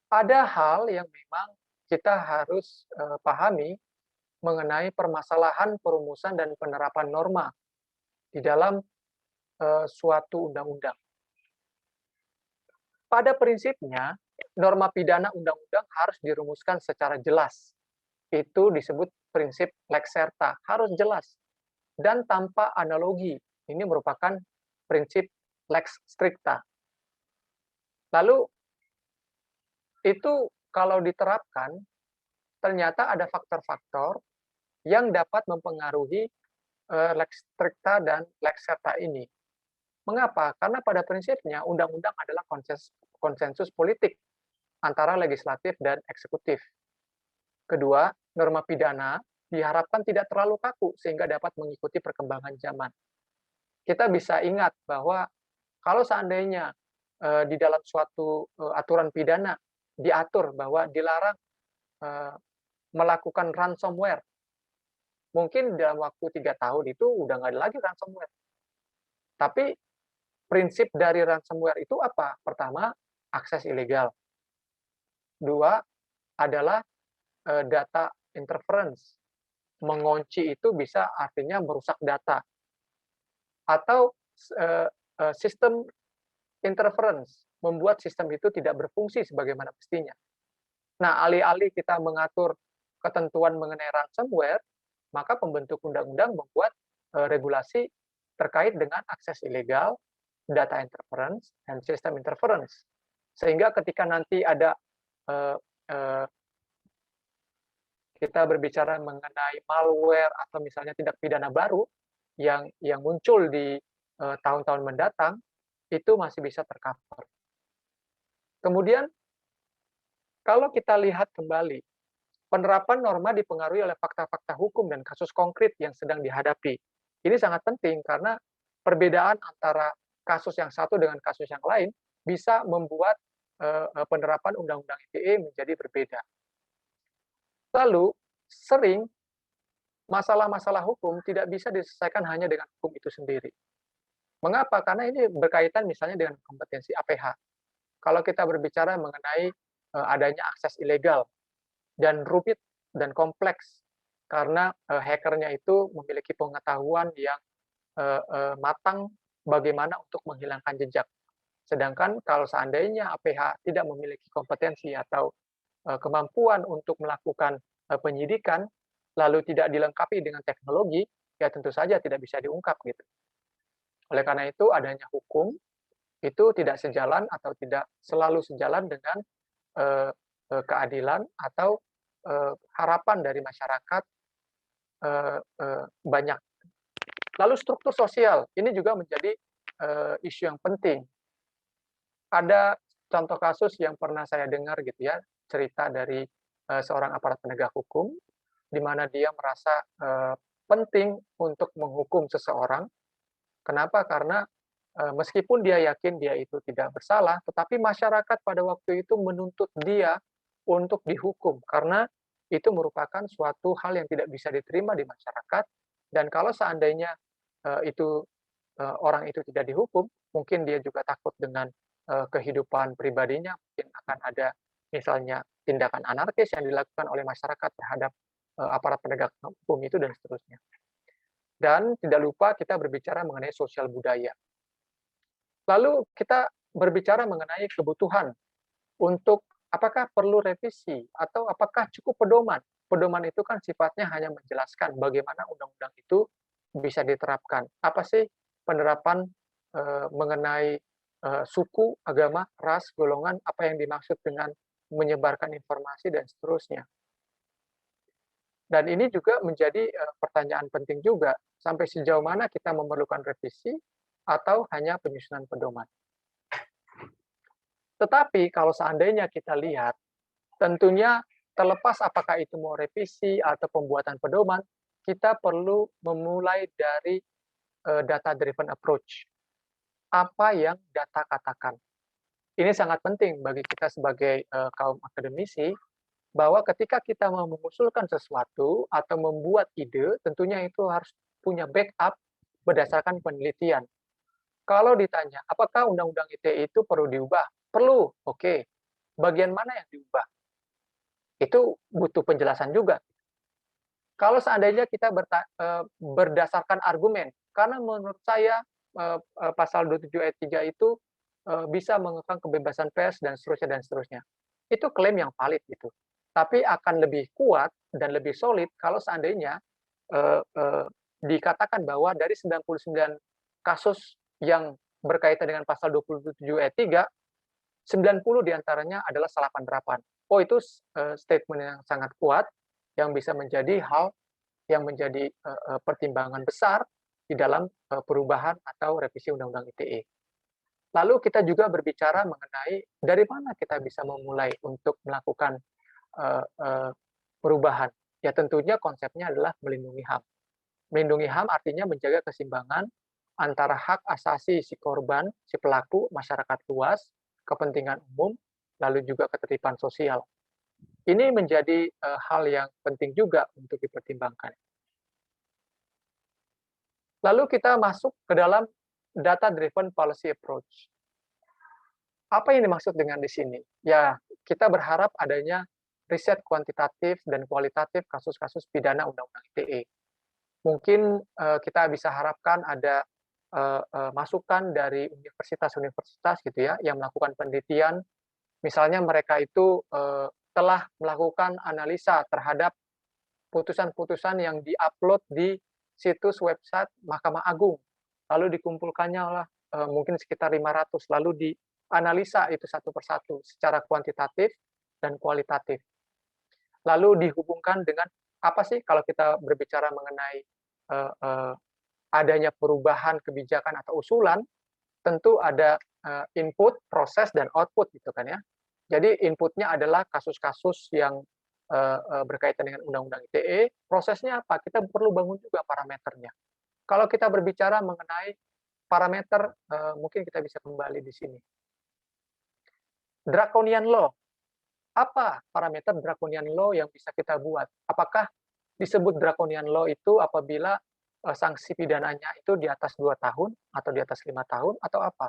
Speaker 3: ada hal yang memang kita harus pahami mengenai permasalahan perumusan dan penerapan norma di dalam suatu undang-undang. Pada prinsipnya, norma pidana undang-undang harus dirumuskan secara jelas. Itu disebut prinsip lex serta, harus jelas. Dan tanpa analogi, ini merupakan prinsip lex stricta. Lalu, itu kalau diterapkan, ternyata ada faktor-faktor yang dapat mempengaruhi lex stricta dan lex serta ini. Mengapa? Karena pada prinsipnya undang-undang adalah konsensus politik antara legislatif dan eksekutif. Kedua, norma pidana diharapkan tidak terlalu kaku sehingga dapat mengikuti perkembangan zaman. Kita bisa ingat bahwa kalau seandainya di dalam suatu aturan pidana diatur bahwa dilarang melakukan ransomware, mungkin dalam waktu 3 tahun itu udah nggak ada lagi ransomware. Tapi prinsip dari ransomware itu apa? Pertama, akses ilegal. 2, adalah data interference. Mengunci itu bisa artinya merusak data. Atau sistem interference, membuat sistem itu tidak berfungsi sebagaimana mestinya. Nah, alih-alih kita mengatur ketentuan mengenai ransomware, maka pembentuk undang-undang membuat regulasi terkait dengan akses ilegal, data interference, dan sistem interference. Sehingga ketika nanti ada kita berbicara mengenai malware atau misalnya tindak pidana baru yang muncul di tahun-tahun mendatang, itu masih bisa tercover. Kemudian, kalau kita lihat kembali, penerapan norma dipengaruhi oleh fakta-fakta hukum dan kasus konkret yang sedang dihadapi. Ini sangat penting karena perbedaan antara kasus yang satu dengan kasus yang lain bisa membuat penerapan Undang-Undang ITE menjadi berbeda. Lalu sering masalah-masalah hukum tidak bisa diselesaikan hanya dengan hukum itu sendiri. Mengapa? Karena ini berkaitan misalnya dengan kompetensi APH. Kalau kita berbicara mengenai adanya akses ilegal dan rumit dan kompleks karena hackernya itu memiliki pengetahuan yang matang bagaimana untuk menghilangkan jejak. Sedangkan kalau seandainya APH tidak memiliki kompetensi atau kemampuan untuk melakukan penyidikan, lalu tidak dilengkapi dengan teknologi, ya tentu saja tidak bisa diungkap gitu. Oleh karena itu adanya hukum itu tidak sejalan atau tidak selalu sejalan dengan keadilan atau harapan dari masyarakat banyak. Lalu struktur sosial ini juga menjadi isu yang penting. Ada contoh kasus yang pernah saya dengar gitu ya, cerita dari seorang aparat penegak hukum, di mana dia merasa penting untuk menghukum seseorang. Kenapa? Karena meskipun dia yakin dia itu tidak bersalah, tetapi masyarakat pada waktu itu menuntut dia untuk dihukum karena itu merupakan suatu hal yang tidak bisa diterima di masyarakat. Dan kalau seandainya orang itu tidak dihukum, mungkin dia juga takut dengan kehidupan pribadinya, mungkin akan ada misalnya tindakan anarkis yang dilakukan oleh masyarakat terhadap aparat penegak hukum itu dan seterusnya. Dan tidak lupa kita berbicara mengenai sosial budaya. Lalu kita berbicara mengenai kebutuhan untuk apakah perlu revisi atau apakah cukup pedoman. Pedoman itu kan sifatnya hanya menjelaskan bagaimana undang-undang itu bisa diterapkan. Apa sih penerapan mengenai suku, agama, ras, golongan, apa yang dimaksud dengan menyebarkan informasi dan seterusnya. Dan ini juga menjadi pertanyaan penting juga, sampai sejauh mana kita memerlukan revisi atau hanya penyusunan pedoman. Tetapi kalau seandainya kita lihat, tentunya terlepas apakah itu mau revisi atau pembuatan pedoman, kita perlu memulai dari data-driven approach. Apa yang data katakan. Ini sangat penting bagi kita sebagai kaum akademisi, bahwa ketika kita mau mengusulkan sesuatu atau membuat ide, tentunya itu harus punya backup berdasarkan penelitian. Kalau ditanya, apakah Undang-Undang ITE itu perlu diubah? Perlu, oke. Bagian mana yang diubah? Itu butuh penjelasan juga. Kalau seandainya kita berdasarkan argumen, karena menurut saya pasal 27 ayat 3 itu bisa mengekang kebebasan pers dan seterusnya. Itu klaim yang valid gitu. Tapi akan lebih kuat dan lebih solid kalau seandainya dikatakan bahwa dari 99 kasus yang berkaitan dengan pasal 27 ayat 3, 90 diantaranya adalah salah penerapan. Oh, itu statement yang sangat kuat yang bisa menjadi hal yang menjadi pertimbangan besar di dalam perubahan atau revisi Undang-Undang ITE. Lalu kita juga berbicara mengenai dari mana kita bisa memulai untuk melakukan perubahan. Ya tentunya konsepnya adalah melindungi HAM. Melindungi HAM artinya menjaga keseimbangan antara hak asasi si korban, si pelaku, masyarakat luas, kepentingan umum, lalu juga ketertiban sosial. Ini menjadi hal yang penting juga untuk dipertimbangkan. Lalu kita masuk ke dalam data-driven policy approach. Apa yang dimaksud dengan di sini? Ya, kita berharap adanya riset kuantitatif dan kualitatif kasus-kasus pidana Undang-Undang ITE. Mungkin kita bisa harapkan ada masukan dari universitas-universitas gitu ya, yang melakukan penelitian. Misalnya mereka itu telah melakukan analisa terhadap putusan-putusan yang diupload di situs website Mahkamah Agung. Lalu dikumpulkannya oleh mungkin sekitar 500, lalu dianalisa itu satu persatu secara kuantitatif dan kualitatif. Lalu dihubungkan dengan apa sih kalau kita berbicara mengenai adanya perubahan kebijakan atau usulan, tentu ada input, proses, dan output gitu kan ya. Jadi inputnya adalah kasus-kasus yang berkaitan dengan Undang-Undang ITE, prosesnya apa? Kita perlu bangun juga parameternya. Kalau kita berbicara mengenai parameter, mungkin kita bisa kembali di sini. draconian law. Apa parameter draconian law yang bisa kita buat? Apakah disebut draconian law itu apabila sanksi pidananya itu di atas 2 tahun atau di atas 5 tahun atau apa?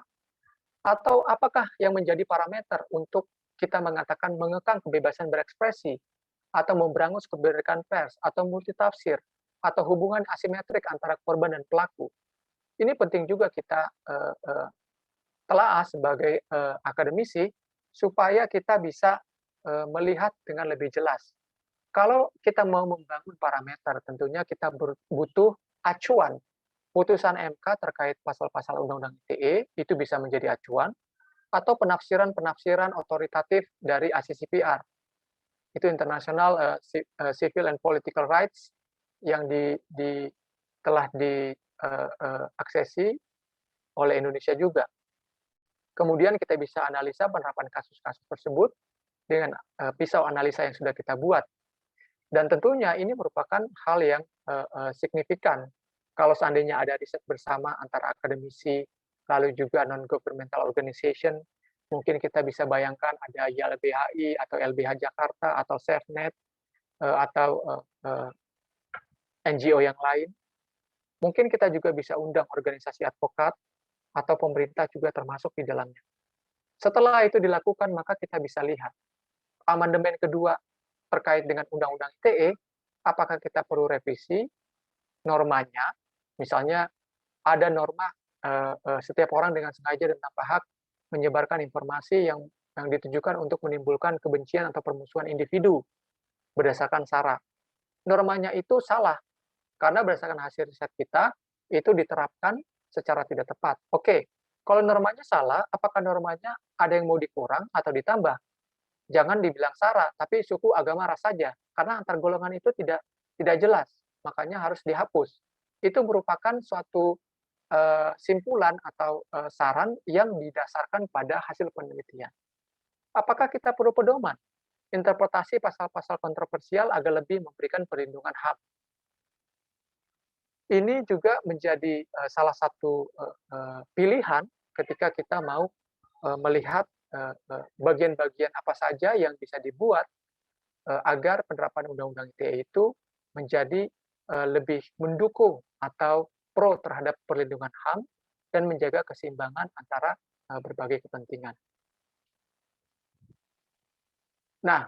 Speaker 3: Atau apakah yang menjadi parameter untuk kita mengatakan mengekang kebebasan berekspresi atau memberangus kebebasan pers atau multitafsir atau hubungan asimetrik antara korban dan pelaku? Ini penting juga kita telaah sebagai akademisi supaya kita bisa melihat dengan lebih jelas. Kalau kita mau membangun parameter, tentunya kita butuh acuan. Putusan MK terkait pasal-pasal Undang-Undang ITE itu bisa menjadi acuan, atau penafsiran-penafsiran otoritatif dari ICCPR. Itu International Civil and Political Rights yang telah diaksesi oleh Indonesia juga. Kemudian kita bisa analisa penerapan kasus-kasus tersebut dengan pisau analisa yang sudah kita buat. Dan tentunya ini merupakan hal yang signifikan. Kalau seandainya ada riset bersama antara akademisi, lalu juga non-governmental organization, mungkin kita bisa bayangkan ada YLBHI atau LBH Jakarta atau SafeNet atau NGO yang lain. Mungkin kita juga bisa undang organisasi advokat atau pemerintah juga termasuk di dalamnya. Setelah itu dilakukan, maka kita bisa lihat amandemen kedua terkait dengan Undang-Undang ITE, apakah kita perlu revisi normanya, misalnya ada norma setiap orang dengan sengaja dan tanpa hak menyebarkan informasi yang ditujukan untuk menimbulkan kebencian atau permusuhan individu berdasarkan SARA. Normanya itu salah, karena berdasarkan hasil riset kita, itu diterapkan secara tidak tepat. Oke, kalau normanya salah, apakah normanya ada yang mau dikurang atau ditambah? Jangan dibilang SARA, tapi suku, agama, ras saja. Karena antar golongan itu tidak jelas, makanya harus dihapus. Itu merupakan suatu simpulan atau saran yang didasarkan pada hasil penelitian. Apakah kita perlu pedoman? Interpretasi pasal-pasal kontroversial agar lebih memberikan perlindungan HAM. Ini juga menjadi salah satu pilihan ketika kita mau melihat bagian-bagian apa saja yang bisa dibuat agar penerapan Undang-Undang ITE itu menjadi lebih mendukung atau pro terhadap perlindungan HAM dan menjaga keseimbangan antara berbagai kepentingan. Nah,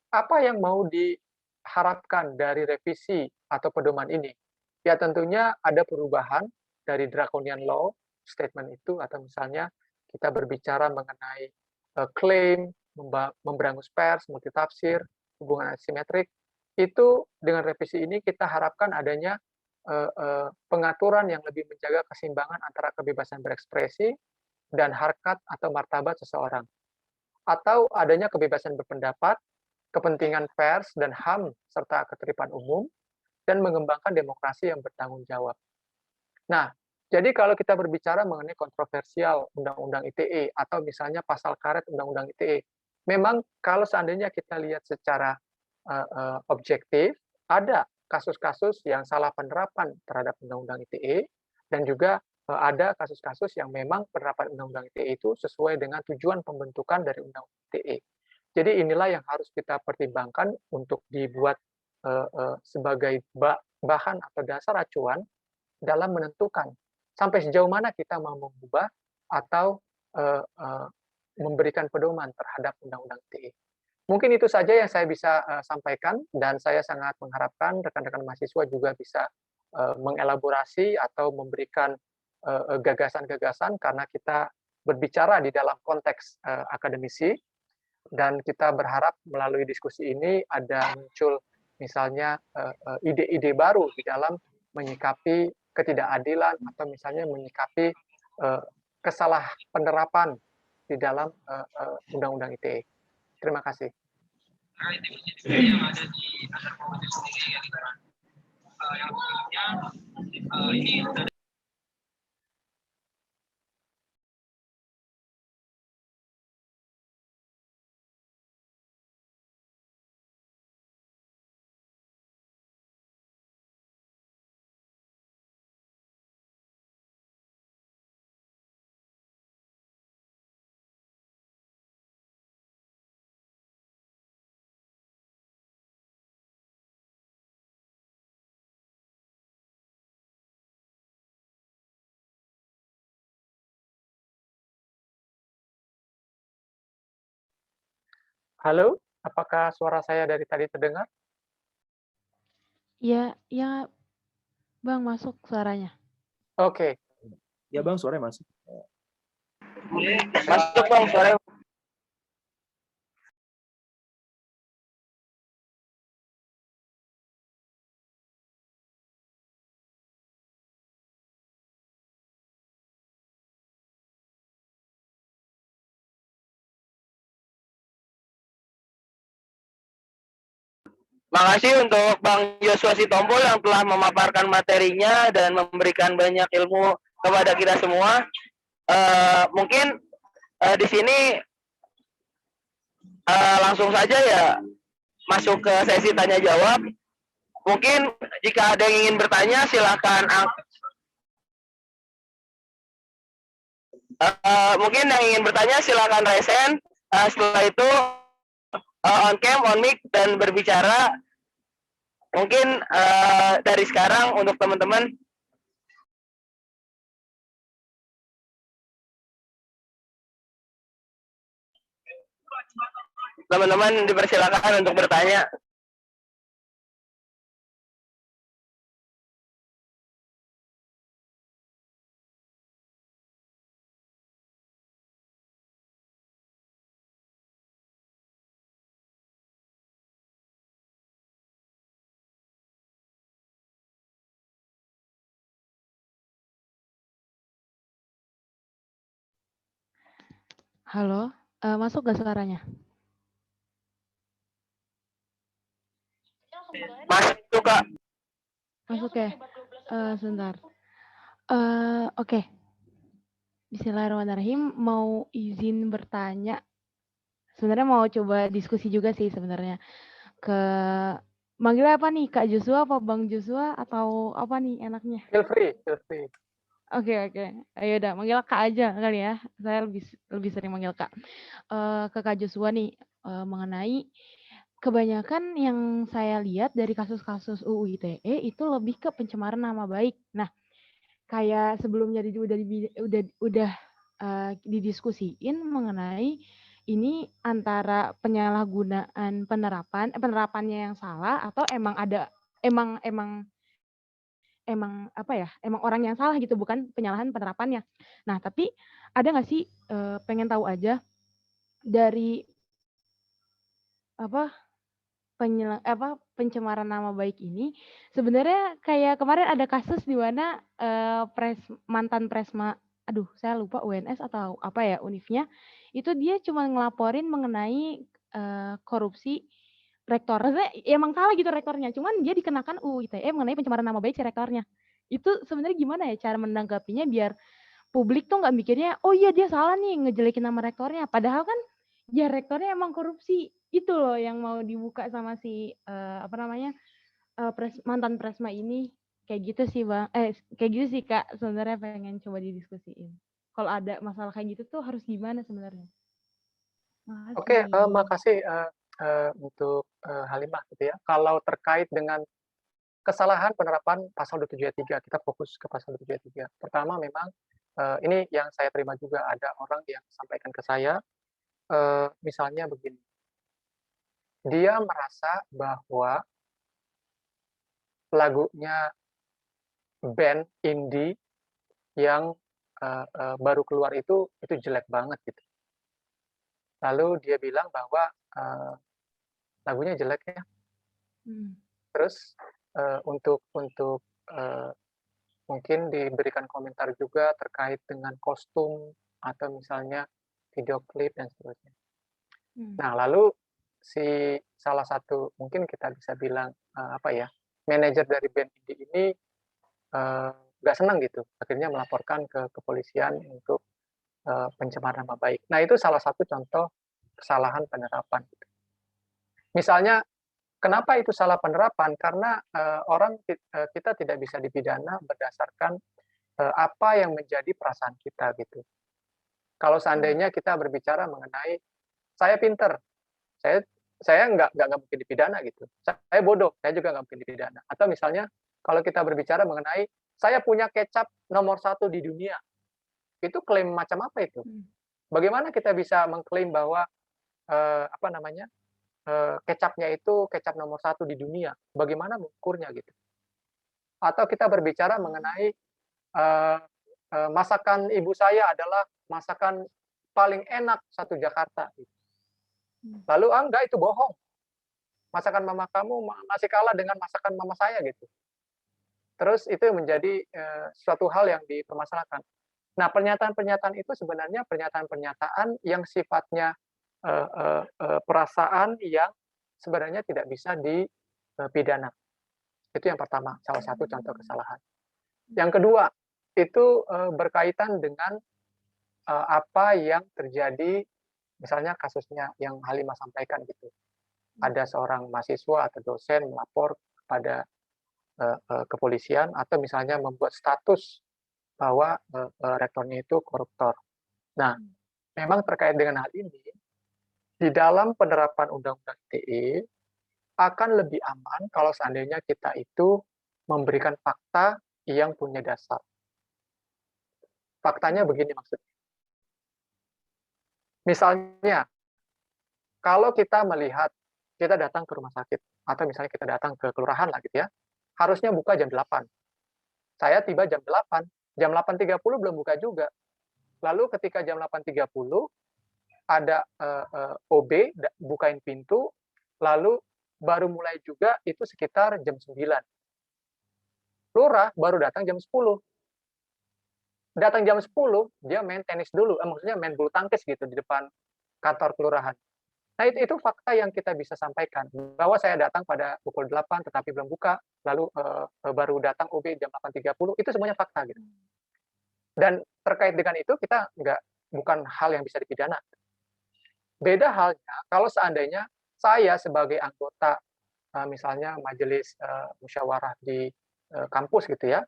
Speaker 3: apa yang mau diharapkan dari revisi atau pedoman ini? Ya tentunya ada perubahan dari draconian law statement itu, atau misalnya kita berbicara mengenai klaim, memberangus pers, multitafsir, hubungan asimetrik, itu dengan revisi ini kita harapkan adanya pengaturan yang lebih menjaga keseimbangan antara kebebasan berekspresi dan harkat atau martabat seseorang. Atau adanya kebebasan berpendapat, kepentingan pers dan HAM, serta ketertiban umum, dan mengembangkan demokrasi yang bertanggung jawab. Nah, jadi kalau kita berbicara mengenai kontroversial Undang-Undang ITE atau misalnya pasal karet Undang-Undang ITE, memang kalau seandainya kita lihat secara objektif, ada kasus-kasus yang salah penerapan terhadap Undang-Undang ITE, dan juga ada kasus-kasus yang memang penerapan Undang-Undang ITE itu sesuai dengan tujuan pembentukan dari Undang-Undang ITE. Jadi inilah yang harus kita pertimbangkan untuk dibuat sebagai bahan atau dasar acuan dalam menentukan sampai sejauh mana kita mau mengubah atau memberikan pedoman terhadap Undang-Undang ITE. Mungkin itu saja yang saya bisa sampaikan, dan saya sangat mengharapkan rekan-rekan mahasiswa juga bisa mengelaborasi atau memberikan gagasan-gagasan, karena kita berbicara di dalam konteks akademisi, dan kita berharap melalui diskusi ini ada muncul misalnya ide-ide baru di dalam menyikapi ketidakadilan atau misalnya menyikapi kesalah penerapan di dalam Undang-Undang ITE. Terima kasih.
Speaker 2: Yang ada di antar provinsi sendiri ya, yang sebelumnya ini
Speaker 3: Halo, apakah suara saya dari tadi terdengar?
Speaker 4: Ya, ya, Bang, masuk suaranya.
Speaker 3: Oke,
Speaker 1: Ya Bang, suaranya masuk.
Speaker 2: Masuk Bang, suara. Makasih untuk Bang Joshua Sitompul yang telah memaparkan materinya dan memberikan banyak ilmu kepada kita semua. Mungkin di sini langsung saja ya masuk ke sesi tanya jawab. Mungkin jika ada yang ingin bertanya silakan mungkin yang ingin bertanya silakan raise hand. Setelah itu on cam, on mic dan berbicara. Mungkin dari sekarang untuk teman-teman dipersilakan untuk bertanya.
Speaker 4: Halo, masuk gak suaranya?
Speaker 2: Masuk Kak.
Speaker 4: Masuk ya? Sebentar. Oke. Bismillahirrahmanirrahim. Mau izin bertanya. Sebenarnya mau coba diskusi juga sih sebenarnya. Manggil apa nih? Kak Joshua apa Bang Joshua atau apa nih enaknya?
Speaker 3: feel free, feel free.
Speaker 4: Oke. Ayo udah, manggil Kak aja kali ya. Saya lebih sering manggil Kak. Ke Kak Joshua nih, mengenai kebanyakan yang saya lihat dari kasus-kasus UU ITE itu lebih ke pencemaran nama baik. Nah, kayak sebelumnya udah didiskusiin mengenai ini antara penyalahgunaan penerapannya yang salah atau emang emang orang yang salah gitu, bukan penyalahan penerapannya. Nah, tapi ada nggak sih pengen tahu aja dari pencemaran nama baik ini sebenarnya kayak kemarin ada kasus di mana mantan presma, aduh saya lupa UNS atau apa ya univnya, itu dia cuma ngelaporin mengenai korupsi rektor. Maksudnya emang salah gitu rektornya, cuman dia dikenakan UU ITE mengenai pencemaran nama baik si rektornya. Itu sebenarnya gimana ya cara menanggapinya biar publik tuh nggak mikirnya, oh iya dia salah nih ngejelekin nama rektornya. Padahal kan ya rektornya emang korupsi. Itu loh yang mau dibuka sama si mantan presma ini. Kayak gitu sih Bang. Kayak gitu sih Kak, sebenarnya pengen coba didiskusiin. Kalau ada masalah kayak gitu tuh harus gimana sebenarnya?
Speaker 3: Oke,
Speaker 4: Makasih.
Speaker 3: makasih untuk Halimah gitu ya. Kalau terkait dengan kesalahan penerapan pasal 273, kita fokus ke pasal 273. Pertama memang ini yang saya terima juga, ada orang yang sampaikan ke saya, misalnya begini, dia merasa bahwa lagunya band indie yang baru keluar itu jelek banget gitu. Lalu dia bilang bahwa lagunya jelek ya. Terus untuk mungkin diberikan komentar juga terkait dengan kostum atau misalnya video klip dan seterusnya. Nah, lalu si salah satu mungkin kita bisa bilang manajer dari band indie ini nggak senang gitu, akhirnya melaporkan ke kepolisian untuk pencemaran nama baik. Nah, itu salah satu contoh kesalahan penerapan. Misalnya, kenapa itu salah penerapan? Karena kita tidak bisa dipidana berdasarkan apa yang menjadi perasaan kita gitu. Kalau seandainya kita berbicara mengenai saya pinter, saya nggak mungkin dipidana gitu. Saya bodoh, saya juga nggak mungkin dipidana. Atau misalnya kalau kita berbicara mengenai saya punya kecap nomor 1 di dunia, itu klaim macam apa itu? Bagaimana kita bisa mengklaim bahwa apa namanya, kecapnya itu kecap nomor 1 di dunia, bagaimana mengukurnya gitu. Atau kita berbicara mengenai, eee masakan ibu saya adalah masakan paling enak satu Jakarta gitu. Lalu, enggak itu bohong, masakan mama kamu masih kalah dengan masakan mama saya gitu. Terus itu menjadi, suatu hal yang dipermasalahkan. Nah, pernyataan-pernyataan itu sebenarnya pernyataan-pernyataan yang sifatnya, perasaan yang sebenarnya tidak bisa dipidana. Itu yang pertama, salah satu contoh kesalahan. Yang kedua, itu, berkaitan dengan, apa yang terjadi, misalnya kasusnya yang Halimah sampaikan gitu. Ada seorang mahasiswa atau dosen melapor kepada, kepolisian atau misalnya membuat status bahwa, rektornya itu koruptor. Nah, memang terkait dengan hal ini, di dalam penerapan Undang-Undang ITE, akan lebih aman kalau seandainya kita itu memberikan fakta yang punya dasar. Faktanya begini maksudnya. Misalnya, kalau kita melihat, kita datang ke rumah sakit, atau misalnya kita datang ke kelurahan lah gitu ya, harusnya buka jam 8. Saya tiba jam 8, jam 8.30 belum buka juga. Lalu ketika jam 8.30, ada, OB bukain pintu, lalu baru mulai juga itu sekitar jam 9. Lurah baru datang jam 10. Datang jam 10, dia main tenis dulu, maksudnya main bulu tangkis gitu di depan kantor kelurahan. Nah, itu fakta yang kita bisa sampaikan, bahwa saya datang pada pukul 8 tetapi belum buka, lalu, baru datang OB jam 8.30, itu semuanya fakta gitu. Dan terkait dengan itu kita bukan hal yang bisa dipidana. Beda halnya kalau seandainya saya sebagai anggota, misalnya majelis, musyawarah di, kampus gitu ya,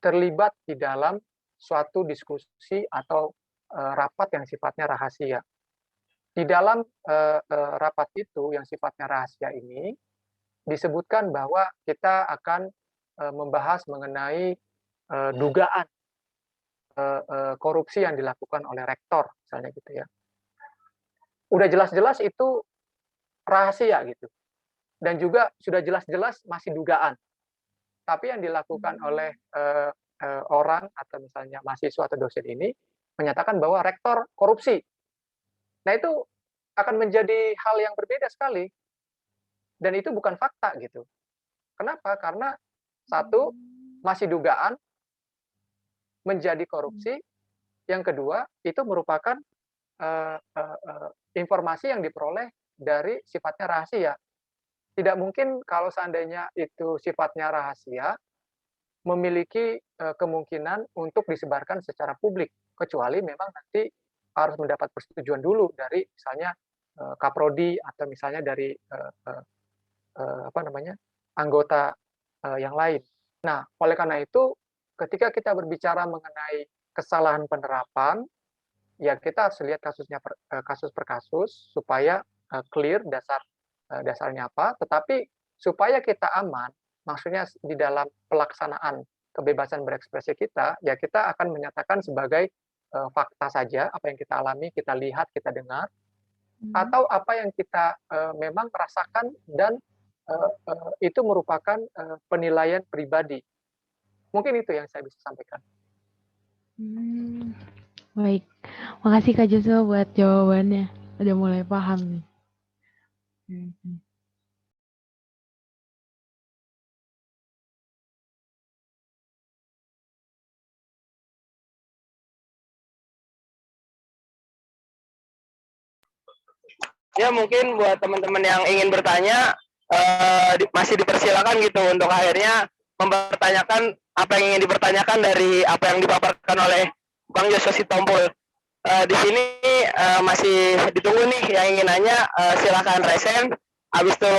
Speaker 3: terlibat di dalam suatu diskusi atau, rapat yang sifatnya rahasia. Di dalam, rapat itu yang sifatnya rahasia ini, disebutkan bahwa kita akan, membahas mengenai, dugaan, korupsi yang dilakukan oleh rektor, misalnya gitu ya. Udah jelas-jelas itu rahasia gitu, dan juga sudah jelas-jelas masih dugaan. Tapi yang dilakukan oleh, orang atau misalnya mahasiswa atau dosen ini, menyatakan bahwa rektor korupsi. Nah, itu akan menjadi hal yang berbeda sekali, dan itu bukan fakta gitu. Kenapa? Karena satu, masih dugaan menjadi korupsi, yang kedua, itu merupakan, informasi yang diperoleh dari sifatnya rahasia. Tidak mungkin kalau seandainya itu sifatnya rahasia, memiliki, kemungkinan untuk disebarkan secara publik, kecuali memang nanti harus mendapat persetujuan dulu dari misalnya, kaprodi atau misalnya dari, apa namanya, anggota, yang lain. Nah, oleh karena itu, ketika kita berbicara mengenai kesalahan penerapan, ya kita harus lihat kasusnya kasus per kasus supaya, clear dasarnya apa, tetapi supaya kita aman, maksudnya di dalam pelaksanaan kebebasan berekspresi kita, ya kita akan menyatakan sebagai, fakta saja apa yang kita alami, kita lihat, kita dengar, atau apa yang kita, memang rasakan dan, itu merupakan, penilaian pribadi. Mungkin itu yang saya bisa sampaikan.
Speaker 4: Baik. Makasih Kak Joshua buat jawabannya. Udah mulai paham nih.
Speaker 2: Ya mungkin buat teman-teman yang ingin bertanya masih dipersilakan gitu untuk akhirnya mempertanyakan apa yang ingin dipertanyakan dari apa yang dipaparkan oleh Bang Joshua Sitompul. Di sini masih ditunggu nih yang ingin nanya, silakan resen. Habis itu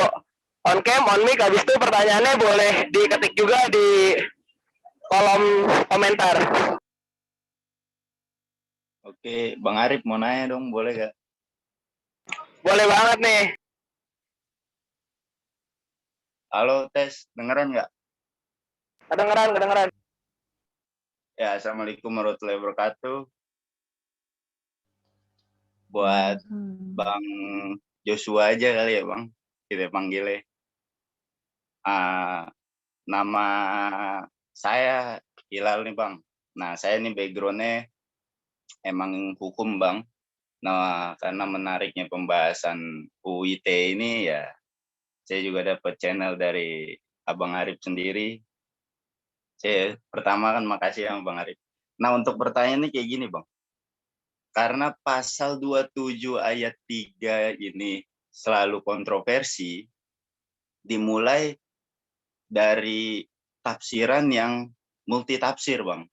Speaker 2: on cam, on mic, habis itu pertanyaannya boleh diketik juga di kolom komentar.
Speaker 5: Oke, Bang Arif mau nanya dong, boleh gak?
Speaker 2: Boleh banget nih.
Speaker 5: Halo, tes, dengeran nggak?
Speaker 2: Kedengeran.
Speaker 5: Ya, Assalamualaikum warahmatullahi wabarakatuh. buat
Speaker 4: Hmm.
Speaker 5: Bang Joshua aja kali ya Bang, kita panggilnya. Nama saya Hilal nih Bang. Nah saya nih backgroundnya emang hukum Bang. Nah karena menariknya pembahasan UIT ini ya, saya juga dapat channel dari Abang Arif sendiri. Saya pertama kan makasih ya Bang Arif. Nah untuk pertanyaannya kayak gini Bang. Karena pasal 27 ayat 3 ini selalu kontroversi, dimulai dari tafsiran yang multitafsir Bang.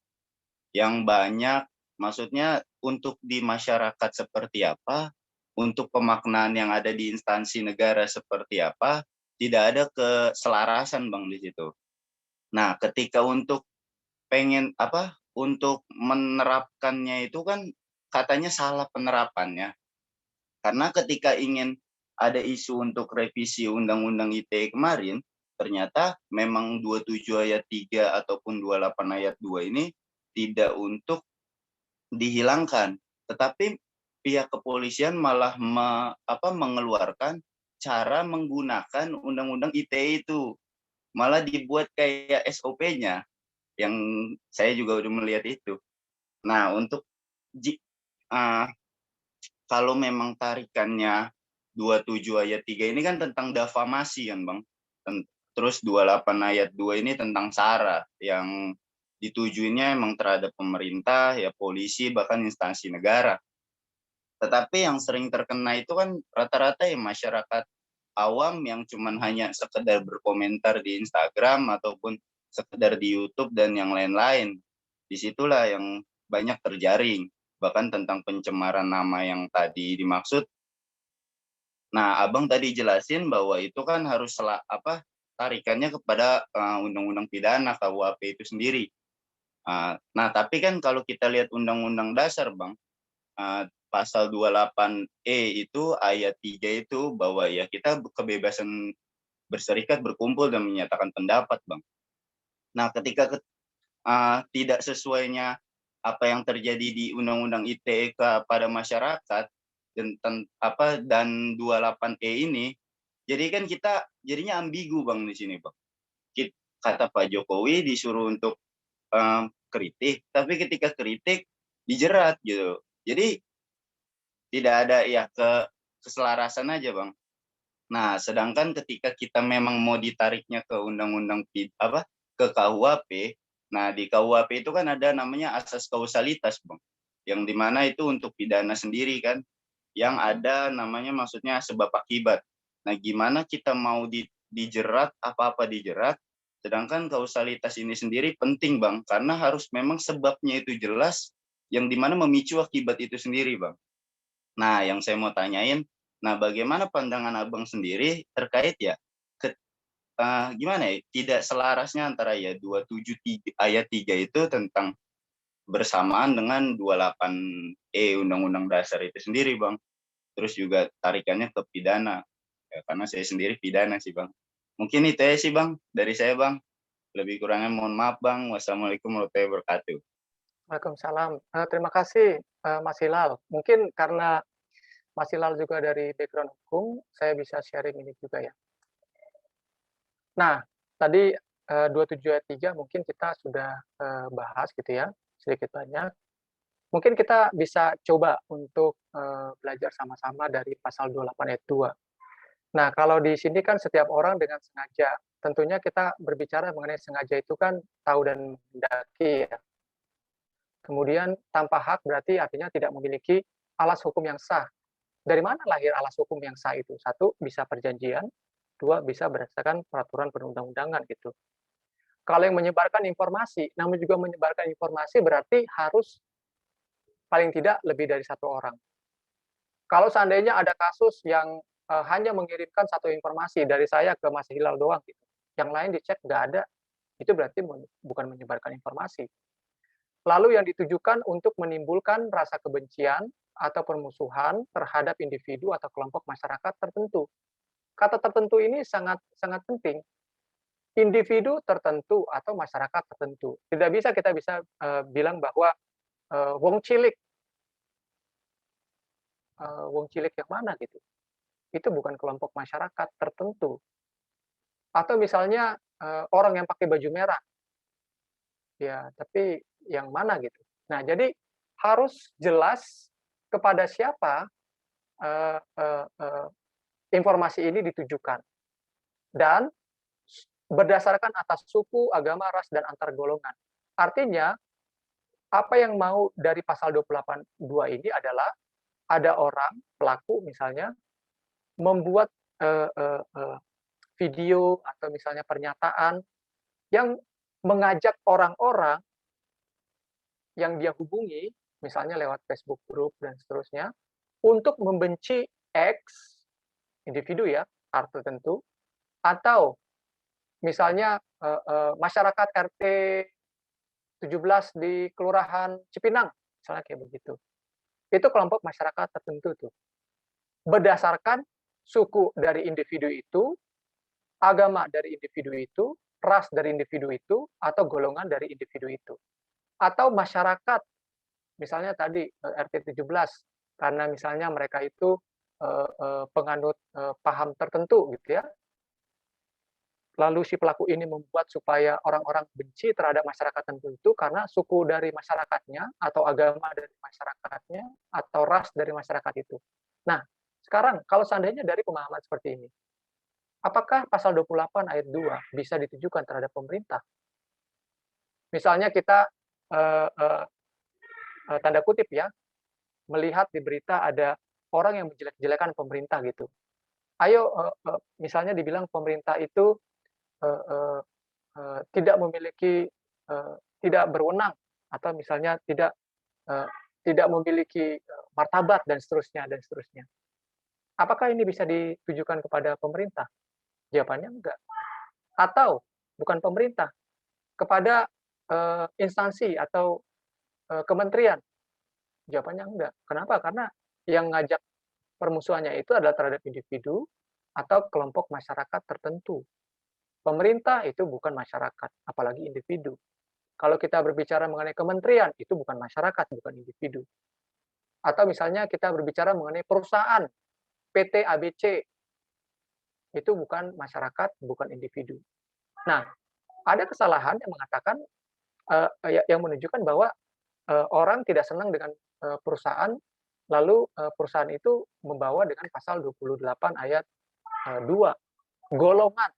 Speaker 5: Yang banyak, maksudnya untuk di masyarakat seperti apa, untuk pemaknaan yang ada di instansi negara seperti apa, tidak ada keselarasan Bang di situ. Nah, ketika untuk untuk menerapkannya itu kan katanya salah penerapannya. Karena ketika ingin ada isu untuk revisi Undang-Undang ITE kemarin, ternyata memang 27 ayat 3 ataupun 28 ayat 2 ini tidak untuk dihilangkan. Tetapi pihak kepolisian malah mengeluarkan cara menggunakan Undang-Undang ITE itu. Malah dibuat kayak SOP-nya, yang saya juga udah melihat itu. Nah, untuk kalau memang tarikannya 27 ayat 3 ini kan tentang defamasi kan Bang. Terus 28 ayat 2 ini tentang SARA yang ditujuinnya emang terhadap pemerintah, ya polisi, bahkan instansi negara. Tetapi yang sering terkena itu kan rata-rata ya masyarakat awam yang cuman hanya sekedar berkomentar di Instagram ataupun sekedar di YouTube dan yang lain-lain. Disitulah yang banyak terjaring, bahkan tentang pencemaran nama yang tadi dimaksud. Nah, Abang tadi jelasin bahwa itu kan harus tarikannya kepada Undang-Undang Pidana KUHP itu sendiri. Nah, tapi kan kalau kita lihat Undang-Undang Dasar, Bang, pasal 28E itu ayat 3 itu bahwa ya kita kebebasan berserikat, berkumpul dan menyatakan pendapat, Bang. Nah, ketika tidak sesuainya apa yang terjadi di Undang-Undang ITE kepada masyarakat dan 28E ini, jadi kan kita jadinya ambigu Bang di sini, Bang. Kata Pak Jokowi disuruh untuk kritik, tapi ketika kritik dijerat gitu. Jadi tidak ada ya keselarasan aja, Bang. Nah, sedangkan ketika kita memang mau ditariknya ke undang-undang ke KUHP, nah di KUHP itu kan ada namanya asas kausalitas, Bang. Yang dimana itu untuk pidana sendiri kan, yang ada namanya maksudnya sebab akibat. Nah, gimana kita mau dijerat, apa-apa dijerat, sedangkan kausalitas ini sendiri penting, Bang, karena harus memang sebabnya itu jelas, yang dimana memicu akibat itu sendiri, Bang. Nah, yang saya mau tanyain, nah bagaimana pandangan Abang sendiri terkait ya, gimana ya, tidak selarasnya antara ya 27 ayat 3 itu tentang bersamaan dengan 28E Undang-Undang Dasar itu sendiri, Bang. Terus juga tarikannya ke pidana. Ya, karena saya sendiri pidana sih, Bang. Mungkin itu aja sih, Bang, dari saya, Bang. Lebih kurangnya mohon maaf, Bang. Wassalamualaikum warahmatullahi wabarakatuh.
Speaker 3: Waalaikumsalam. Terima kasih, Mas Hilal. Mungkin karena Mas Hilal juga dari background hukum, saya bisa sharing ini juga ya. Nah, tadi 27 ayat 3 mungkin kita sudah bahas gitu ya, sedikit banyak. Mungkin kita bisa coba untuk belajar sama-sama dari pasal 28 ayat 2. Nah, kalau di sini kan setiap orang dengan sengaja. Tentunya kita berbicara mengenai sengaja itu kan tahu dan menghendaki ya. Kemudian tanpa hak berarti artinya tidak memiliki alas hukum yang sah. Dari mana lahir alas hukum yang sah itu? Satu, bisa perjanjian. Dua, bisa berdasarkan peraturan perundang-undangan gitu. Kalau yang menyebarkan informasi, namun juga menyebarkan informasi berarti harus paling tidak lebih dari satu orang. Kalau seandainya ada kasus yang hanya mengirimkan satu informasi dari saya ke Mas Hilal doang gitu, yang lain dicek nggak ada, itu berarti bukan menyebarkan informasi. Lalu yang ditujukan untuk menimbulkan rasa kebencian atau permusuhan terhadap individu atau kelompok masyarakat tertentu. Kata tertentu ini sangat sangat penting. Individu tertentu atau masyarakat tertentu. Tidak bisa kita bilang bahwa wong cilik wong cilik yang mana gitu. Itu bukan kelompok masyarakat tertentu. Atau misalnya orang yang pakai baju merah, ya tapi yang mana gitu. Nah, jadi harus jelas kepada siapa eh, eh, eh, informasi ini ditujukan dan berdasarkan atas suku, agama, ras, dan antar golongan. Artinya, apa yang mau dari pasal 28.2 ini adalah ada orang, pelaku misalnya, membuat video atau misalnya pernyataan yang mengajak orang-orang yang dia hubungi, misalnya lewat Facebook group dan seterusnya, untuk membenci X, individu ya, tertentu, atau misalnya masyarakat RT 17 di Kelurahan Cipinang, misalnya kayak begitu. Itu kelompok masyarakat tertentu tuh. Berdasarkan suku dari individu itu, agama dari individu itu, ras dari individu itu, atau golongan dari individu itu. Atau masyarakat, misalnya tadi RT 17, karena misalnya mereka itu penganut paham tertentu gitu ya. Lalu si pelaku ini membuat supaya orang-orang benci terhadap masyarakat tertentu karena suku dari masyarakatnya, atau agama dari masyarakatnya, atau ras dari masyarakat itu. Nah, sekarang kalau seandainya dari pemahaman seperti ini, apakah pasal 28 ayat 2 bisa ditujukan terhadap pemerintah? Misalnya kita tanda kutip ya, melihat di berita ada orang yang menjelek-jelekan pemerintah gitu. Ayo misalnya dibilang pemerintah itu tidak memiliki, tidak berwenang, atau misalnya tidak memiliki martabat dan seterusnya dan seterusnya. Apakah ini bisa ditujukan kepada pemerintah? Jawabannya enggak. Atau bukan pemerintah, kepada instansi atau kementerian? Jawabannya enggak. Kenapa? Karena yang ngajak permusuhannya itu adalah terhadap individu atau kelompok masyarakat tertentu. Pemerintah itu bukan masyarakat, apalagi individu. Kalau kita berbicara mengenai kementerian, itu bukan masyarakat, bukan individu. Atau misalnya kita berbicara mengenai perusahaan, PT ABC, itu bukan masyarakat, bukan individu. Nah, ada kesalahan yang mengatakan, yang menunjukkan bahwa orang tidak senang dengan perusahaan, lalu perusahaan itu membawa dengan pasal 28 ayat 2, golongan.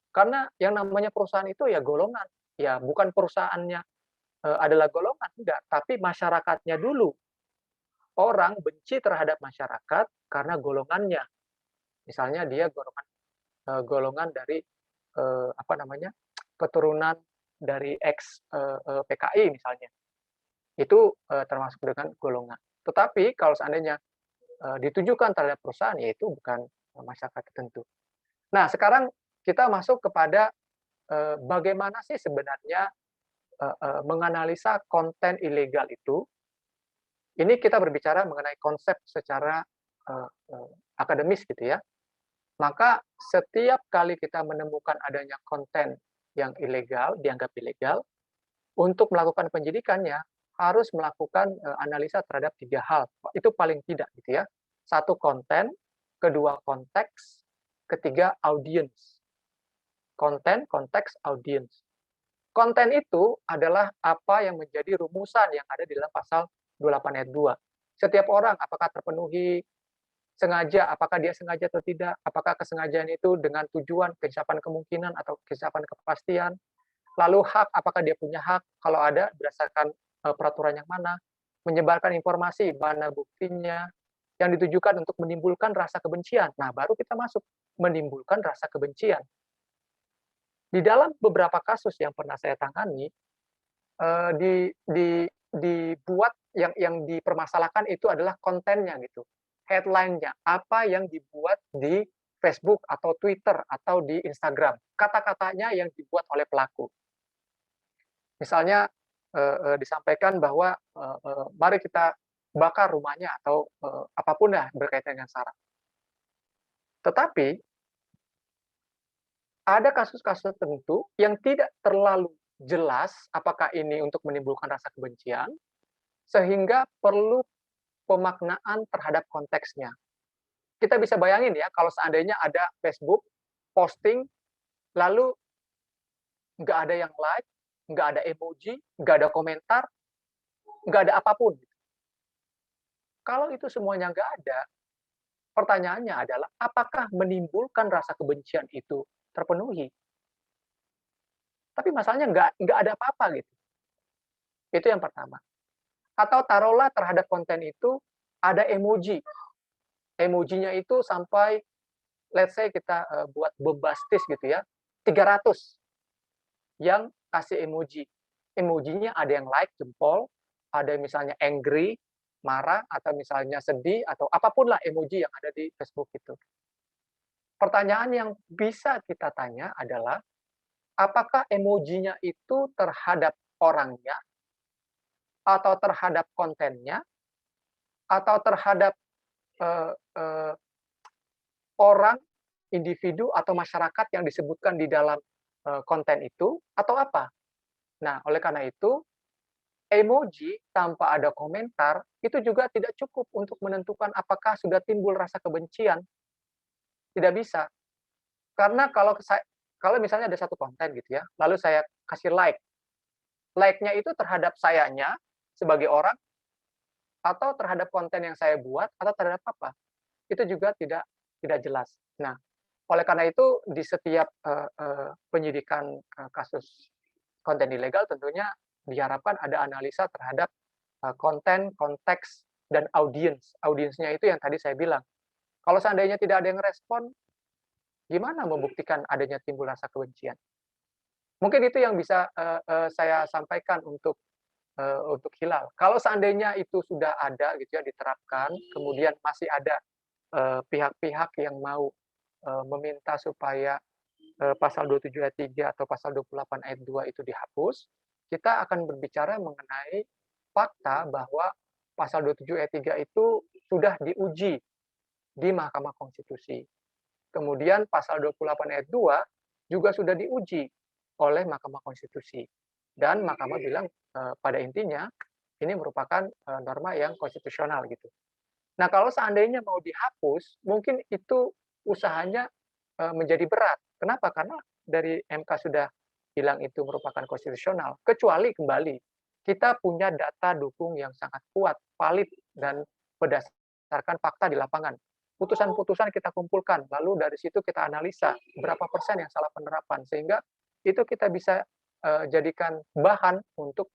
Speaker 3: Karena yang namanya perusahaan itu ya golongan, ya bukan perusahaannya adalah golongan, enggak, tapi masyarakatnya dulu. Orang benci terhadap masyarakat karena golongannya. Misalnya dia golongan dari apa namanya, keturunan dari ex PKI misalnya. Itu termasuk dengan golongan. Tetapi kalau seandainya ditujukan terhadap perusahaan, yaitu bukan masyarakat tertentu. Nah, sekarang kita masuk kepada bagaimana sih sebenarnya menganalisa konten ilegal itu. Ini kita berbicara mengenai konsep secara akademis gitu ya. Maka setiap kali kita menemukan adanya konten yang ilegal, dianggap ilegal, untuk melakukan penyidikannya harus melakukan analisa terhadap 3 hal. Itu paling tidak gitu ya. 1, konten, 2, konteks, 3, audiens. Konten, konteks, audiens. Konten itu adalah apa yang menjadi rumusan yang ada di dalam pasal 28 ayat 2. Setiap orang apakah terpenuhi sengaja, apakah dia sengaja atau tidak, apakah kesengajaan itu dengan tujuan, kesiapan kemungkinan, atau kesiapan kepastian. Lalu hak, apakah dia punya hak, kalau ada berdasarkan peraturan yang mana, menyebarkan informasi, mana buktinya, yang ditujukan untuk menimbulkan rasa kebencian. Nah, baru kita masuk menimbulkan rasa kebencian. Di dalam beberapa kasus yang pernah saya tangani, dibuat yang dipermasalahkan itu adalah kontennya gitu, headline-nya, apa yang dibuat di Facebook atau Twitter atau di Instagram, kata-katanya yang dibuat oleh pelaku. Misalnya disampaikan bahwa mari kita bakar rumahnya atau apapun lah berkaitan dengan SARA. Tetapi ada kasus-kasus tertentu yang tidak terlalu jelas apakah ini untuk menimbulkan rasa kebencian, sehingga perlu pemaknaan terhadap konteksnya. Kita bisa bayangin ya, kalau seandainya ada Facebook posting, lalu nggak ada yang like, nggak ada emoji, nggak ada komentar, nggak ada apapun. Kalau itu semuanya nggak ada, pertanyaannya adalah apakah menimbulkan rasa kebencian itu terpenuhi? Tapi masalahnya nggak ada apa-apa gitu. Itu yang pertama. Atau taruhlah terhadap konten itu ada emoji. Emojinya itu sampai, let's say kita buat bombastis gitu ya, 300 yang kasih emoji. Emojinya ada yang like, jempol, ada yang misalnya angry, marah, atau misalnya sedih, atau apapun lah emoji yang ada di Facebook itu. Pertanyaan yang bisa kita tanya adalah, apakah emojinya itu terhadap orangnya, atau terhadap kontennya, atau terhadap eh, eh, orang, individu, atau masyarakat yang disebutkan di dalam konten itu, atau apa? Nah, oleh karena itu, emoji tanpa ada komentar itu juga tidak cukup untuk menentukan apakah sudah timbul rasa kebencian. Tidak bisa. Karena kalau misalnya ada satu konten gitu ya, lalu saya kasih like. Like-nya itu terhadap sayanya sebagai orang, atau terhadap konten yang saya buat, atau terhadap apa? Itu juga tidak jelas. Nah, oleh karena itu di setiap penyidikan kasus konten ilegal tentunya diharapkan ada analisa terhadap konten, konteks, dan audiens. Audiensnya itu yang tadi saya bilang. Kalau seandainya tidak ada yang respon, gimana membuktikan adanya timbul rasa kebencian? Mungkin itu yang bisa saya sampaikan untuk Hilal. Kalau seandainya itu sudah ada gitu ya diterapkan, kemudian masih ada pihak-pihak yang mau meminta supaya pasal 27 ayat 3 atau pasal 28 ayat 2 itu dihapus, kita akan berbicara mengenai fakta bahwa pasal 27 ayat 3 itu sudah diuji di Mahkamah Konstitusi. Kemudian pasal 28 ayat 2 juga sudah diuji oleh Mahkamah Konstitusi. Dan Mahkamah bilang pada intinya ini merupakan norma yang konstitusional gitu. Nah, kalau seandainya mau dihapus, mungkin itu usahanya menjadi berat. Kenapa? Karena dari MK sudah bilang itu merupakan konstitusional. Kecuali kembali kita punya data dukung yang sangat kuat, valid, dan berdasarkan fakta di lapangan. Putusan-putusan kita kumpulkan, lalu dari situ kita analisa berapa persen yang salah penerapan, sehingga itu kita bisa jadikan bahan untuk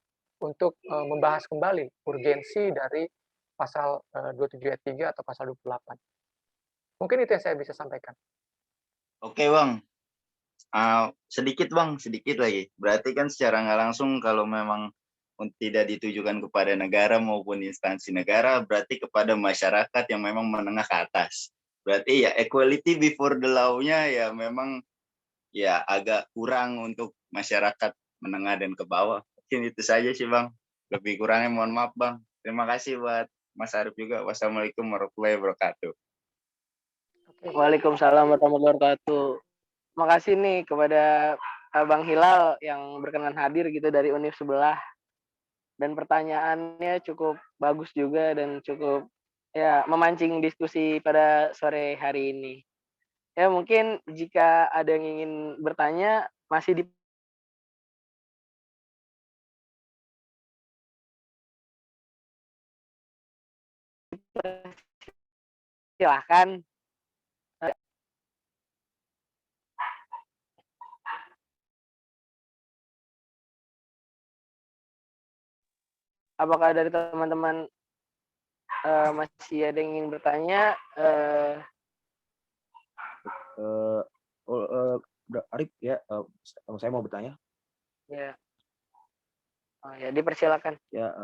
Speaker 3: membahas kembali urgensi dari pasal 27 ayat 3 atau pasal 28. Mungkin itu yang saya bisa sampaikan.
Speaker 5: Oke Bang, sedikit Bang, sedikit lagi. Berarti kan secara nggak langsung kalau memang tidak ditujukan kepada negara maupun instansi negara, berarti kepada masyarakat yang memang menengah ke atas. Berarti ya equality before the law-nya ya memang ya agak kurang untuk masyarakat menengah dan ke bawah. Mungkin itu saja sih Bang. Lebih kurangnya mohon maaf Bang. Terima kasih buat Mas Arif juga. Wassalamualaikum warahmatullahi wabarakatuh.
Speaker 2: Waalaikumsalam warahmatullahi wabarakatuh. Makasih nih kepada Bang Hilal yang berkenan hadir gitu dari univ sebelah. Dan pertanyaannya cukup bagus juga dan cukup ya memancing diskusi pada sore hari ini. Ya mungkin jika ada yang ingin bertanya masih dipersilahkan. Apakah dari teman-teman masih ada yang ingin bertanya?
Speaker 1: Arif ya, saya mau bertanya.
Speaker 2: Ya, ya dipersilakan.
Speaker 1: Ya,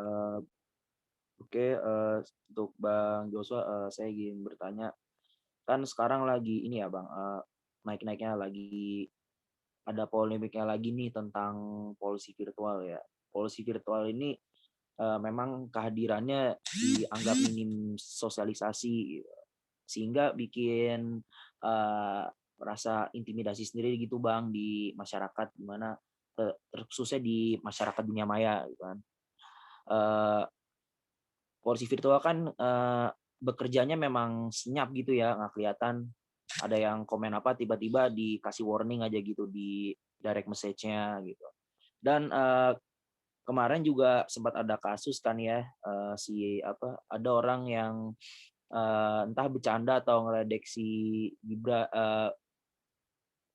Speaker 1: oke, untuk Bang Joshua, saya ingin bertanya. Kan sekarang lagi ini ya Bang, naik-naiknya lagi, ada polemiknya lagi nih tentang polusi virtual ya. Polusi virtual ini memang kehadirannya dianggap minim sosialisasi, sehingga bikin rasa intimidasi sendiri gitu Bang di masyarakat, gimana khususnya di masyarakat dunia maya gitu kan. polisi virtual kan bekerjanya memang senyap gitu ya, nggak kelihatan. Ada yang komen apa tiba-tiba dikasih warning aja gitu di direct message-nya gitu. Dan kemarin juga sempat ada kasus kan ya, ada orang yang entah bercanda atau ngeledek si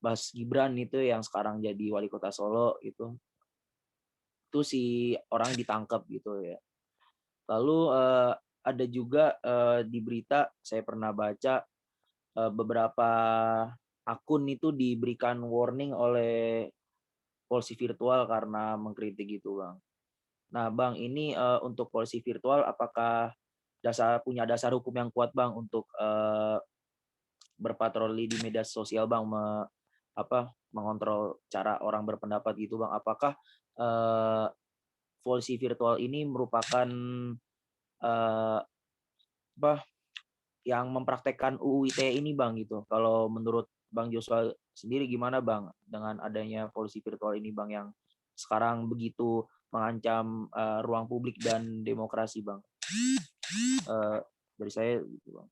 Speaker 1: Mas Gibran itu yang sekarang jadi wali kota Solo itu si orang ditangkap gitu ya. Lalu ada juga di berita saya pernah baca beberapa akun itu diberikan warning oleh polisi virtual karena mengkritik gitu, Bang. Nah, Bang, ini untuk polisi virtual apakah punya dasar hukum yang kuat, Bang, untuk berpatroli di media sosial, Bang, mengontrol cara orang berpendapat gitu, Bang? Apakah eh, polisi virtual ini merupakan eh, apa yang mempraktekkan UU ITE ini, Bang, gitu? Kalau menurut Bang Joshua sendiri gimana, Bang, dengan adanya polisi virtual ini, Bang, yang sekarang begitu mengancam ruang publik dan demokrasi, Bang? Dari saya gitu, Bang.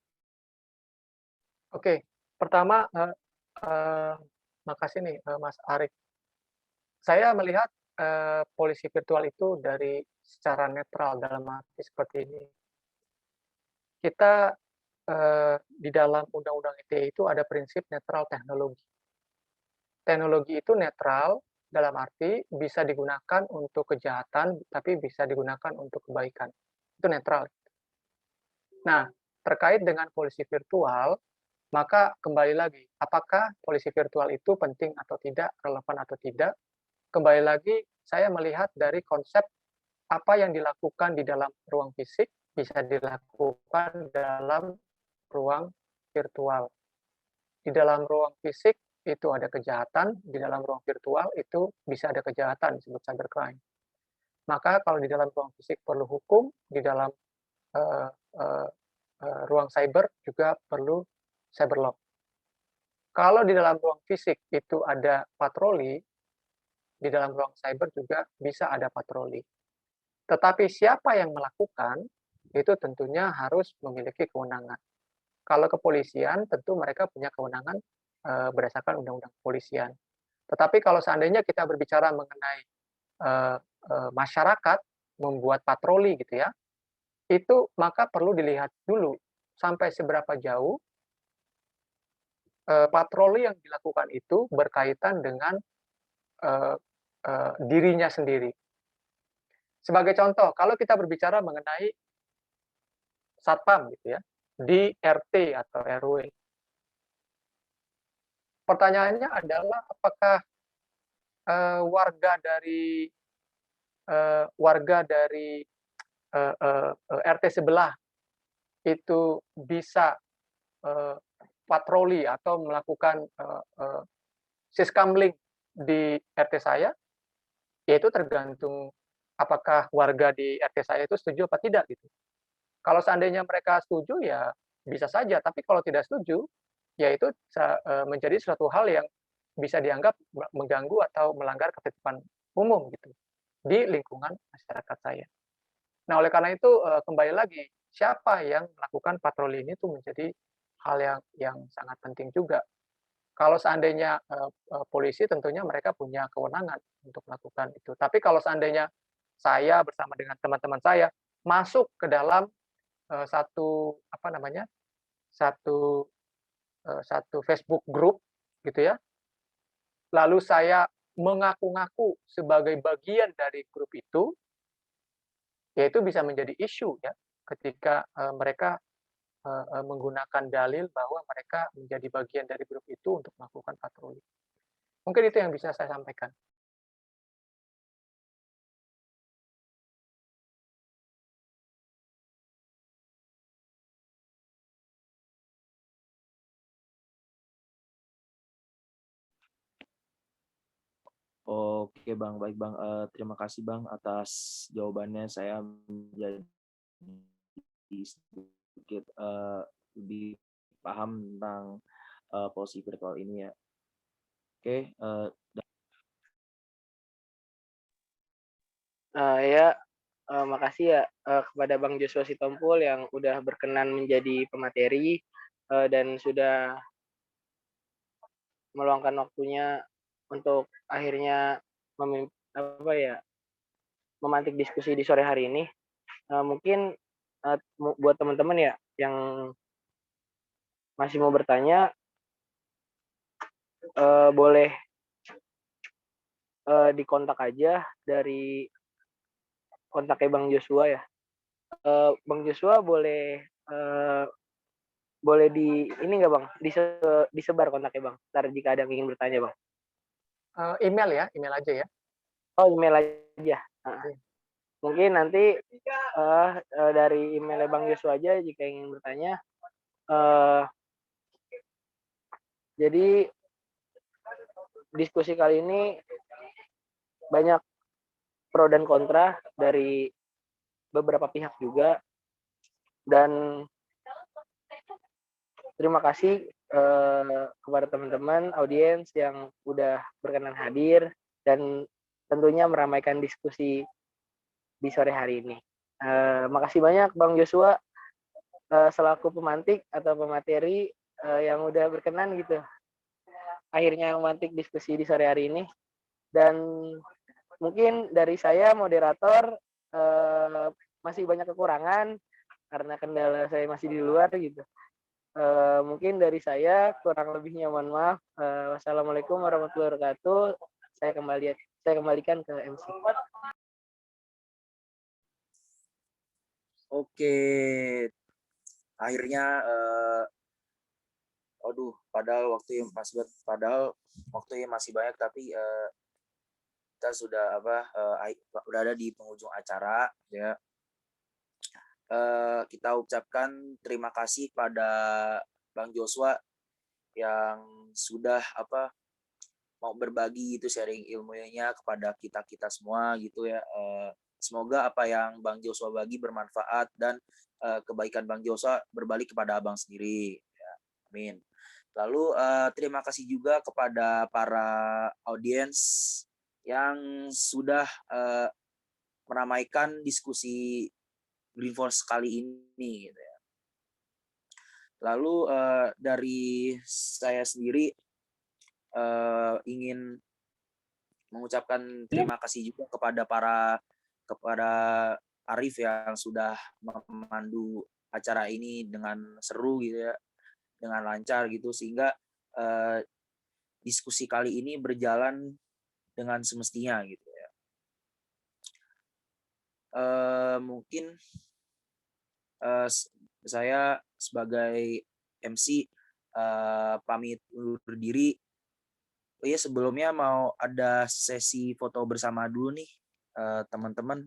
Speaker 3: Oke, pertama, makasih nih, Mas Arik. Saya melihat polisi virtual itu dari secara netral dalam arti seperti ini. Kita di dalam Undang-Undang ITE itu ada prinsip netral teknologi. Teknologi itu netral dalam arti bisa digunakan untuk kejahatan, tapi bisa digunakan untuk kebaikan. Itu netral. Nah, terkait dengan polisi virtual, maka kembali lagi, apakah polisi virtual itu penting atau tidak, relevan atau tidak? Kembali lagi, saya melihat dari konsep apa yang dilakukan di dalam ruang fisik bisa dilakukan dalam ruang virtual. Di dalam ruang fisik itu ada kejahatan, di dalam ruang virtual itu bisa ada kejahatan, disebut cybercrime. Maka kalau di dalam ruang fisik perlu hukum, di dalam uh, uh, ruang cyber juga perlu cyber law. Kalau di dalam ruang fisik itu ada patroli, di dalam ruang cyber juga bisa ada patroli. Tetapi siapa yang melakukan, itu tentunya harus memiliki kewenangan. Kalau kepolisian, tentu mereka punya kewenangan berdasarkan undang-undang kepolisian. Tetapi kalau seandainya kita berbicara mengenai masyarakat membuat patroli gitu ya, itu maka perlu dilihat dulu sampai seberapa jauh patroli yang dilakukan itu berkaitan dengan dirinya sendiri. Sebagai contoh, kalau kita berbicara mengenai satpam gitu ya, di RT atau RW. Pertanyaannya adalah apakah warga dari RT sebelah itu bisa patroli atau melakukan siskamling di RT saya, yaitu tergantung apakah warga di RT saya itu setuju apa tidak gitu. Kalau seandainya mereka setuju ya bisa saja, tapi kalau tidak setuju, ya itu menjadi suatu hal yang bisa dianggap mengganggu atau melanggar ketertiban umum gitu di lingkungan masyarakat saya. Nah, oleh karena itu kembali lagi siapa yang melakukan patroli ini tuh menjadi hal yang sangat penting juga. Kalau seandainya polisi tentunya mereka punya kewenangan untuk melakukan itu. Tapi kalau seandainya saya bersama dengan teman-teman saya masuk ke dalam satu Facebook group gitu ya, lalu saya mengaku-ngaku sebagai bagian dari grup itu, ya itu bisa menjadi isu ya ketika mereka menggunakan dalil bahwa mereka menjadi bagian dari grup itu untuk melakukan patroli. Mungkin itu yang bisa saya sampaikan.
Speaker 1: Oke, Bang, baik, Bang. Terima kasih, Bang, atas jawabannya. Saya menjadi sedikit lebih paham tentang polisi virtual ini ya. Oke,
Speaker 6: Ya, makasih ya kepada Bang Joshua Sitompul yang udah berkenan menjadi pemateri dan sudah meluangkan waktunya untuk akhirnya memantik diskusi di sore hari ini. Mungkin buat teman-teman ya yang masih mau bertanya, boleh dikontak aja dari kontaknya Bang Joshua ya. Bang Joshua boleh di ini nggak Bang, disebar kontaknya Bang, ntar jika ada yang ingin bertanya Bang.
Speaker 3: Email ya, email aja ya.
Speaker 6: Oh, email aja. Mungkin nanti dari emailnya Bang Joshua aja jika ingin bertanya. Jadi diskusi kali ini banyak pro dan kontra dari beberapa pihak juga, dan terima kasih kepada teman-teman audiens yang udah berkenan hadir dan tentunya meramaikan diskusi di sore hari ini. Makasih banyak Bang Joshua selaku pemantik atau pemateri yang udah berkenan gitu akhirnya memantik diskusi di sore hari ini. Dan mungkin dari saya moderator masih banyak kekurangan karena kendala saya masih di luar gitu. Mungkin dari saya kurang lebihnya mohon maaf. Wassalamualaikum warahmatullahi wabarakatuh. Saya kembalikan ke MC.
Speaker 1: Oke, akhirnya padahal waktunya masih banyak, tapi kita sudah udah ada di penghujung acara ya. Kita ucapkan terima kasih pada Bang Joshua yang sudah mau berbagi itu sharing ilmunya kepada kita semua gitu ya. Semoga apa yang Bang Joshua bagi bermanfaat dan kebaikan Bang Joshua berbalik kepada Abang sendiri. Ya, amin. Lalu terima kasih juga kepada para audiens yang sudah meramaikan diskusi Green Force kali ini. Gitu ya. Lalu dari saya sendiri ingin mengucapkan terima kasih juga kepada Arif yang sudah memandu acara ini dengan seru gitu ya, dengan lancar gitu, sehingga diskusi kali ini berjalan dengan semestinya gitu ya. Mungkin saya sebagai MC pamit undur diri. Oh iya, sebelumnya mau ada sesi foto bersama dulu nih teman-teman.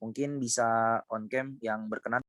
Speaker 1: Mungkin bisa on cam yang berkenan.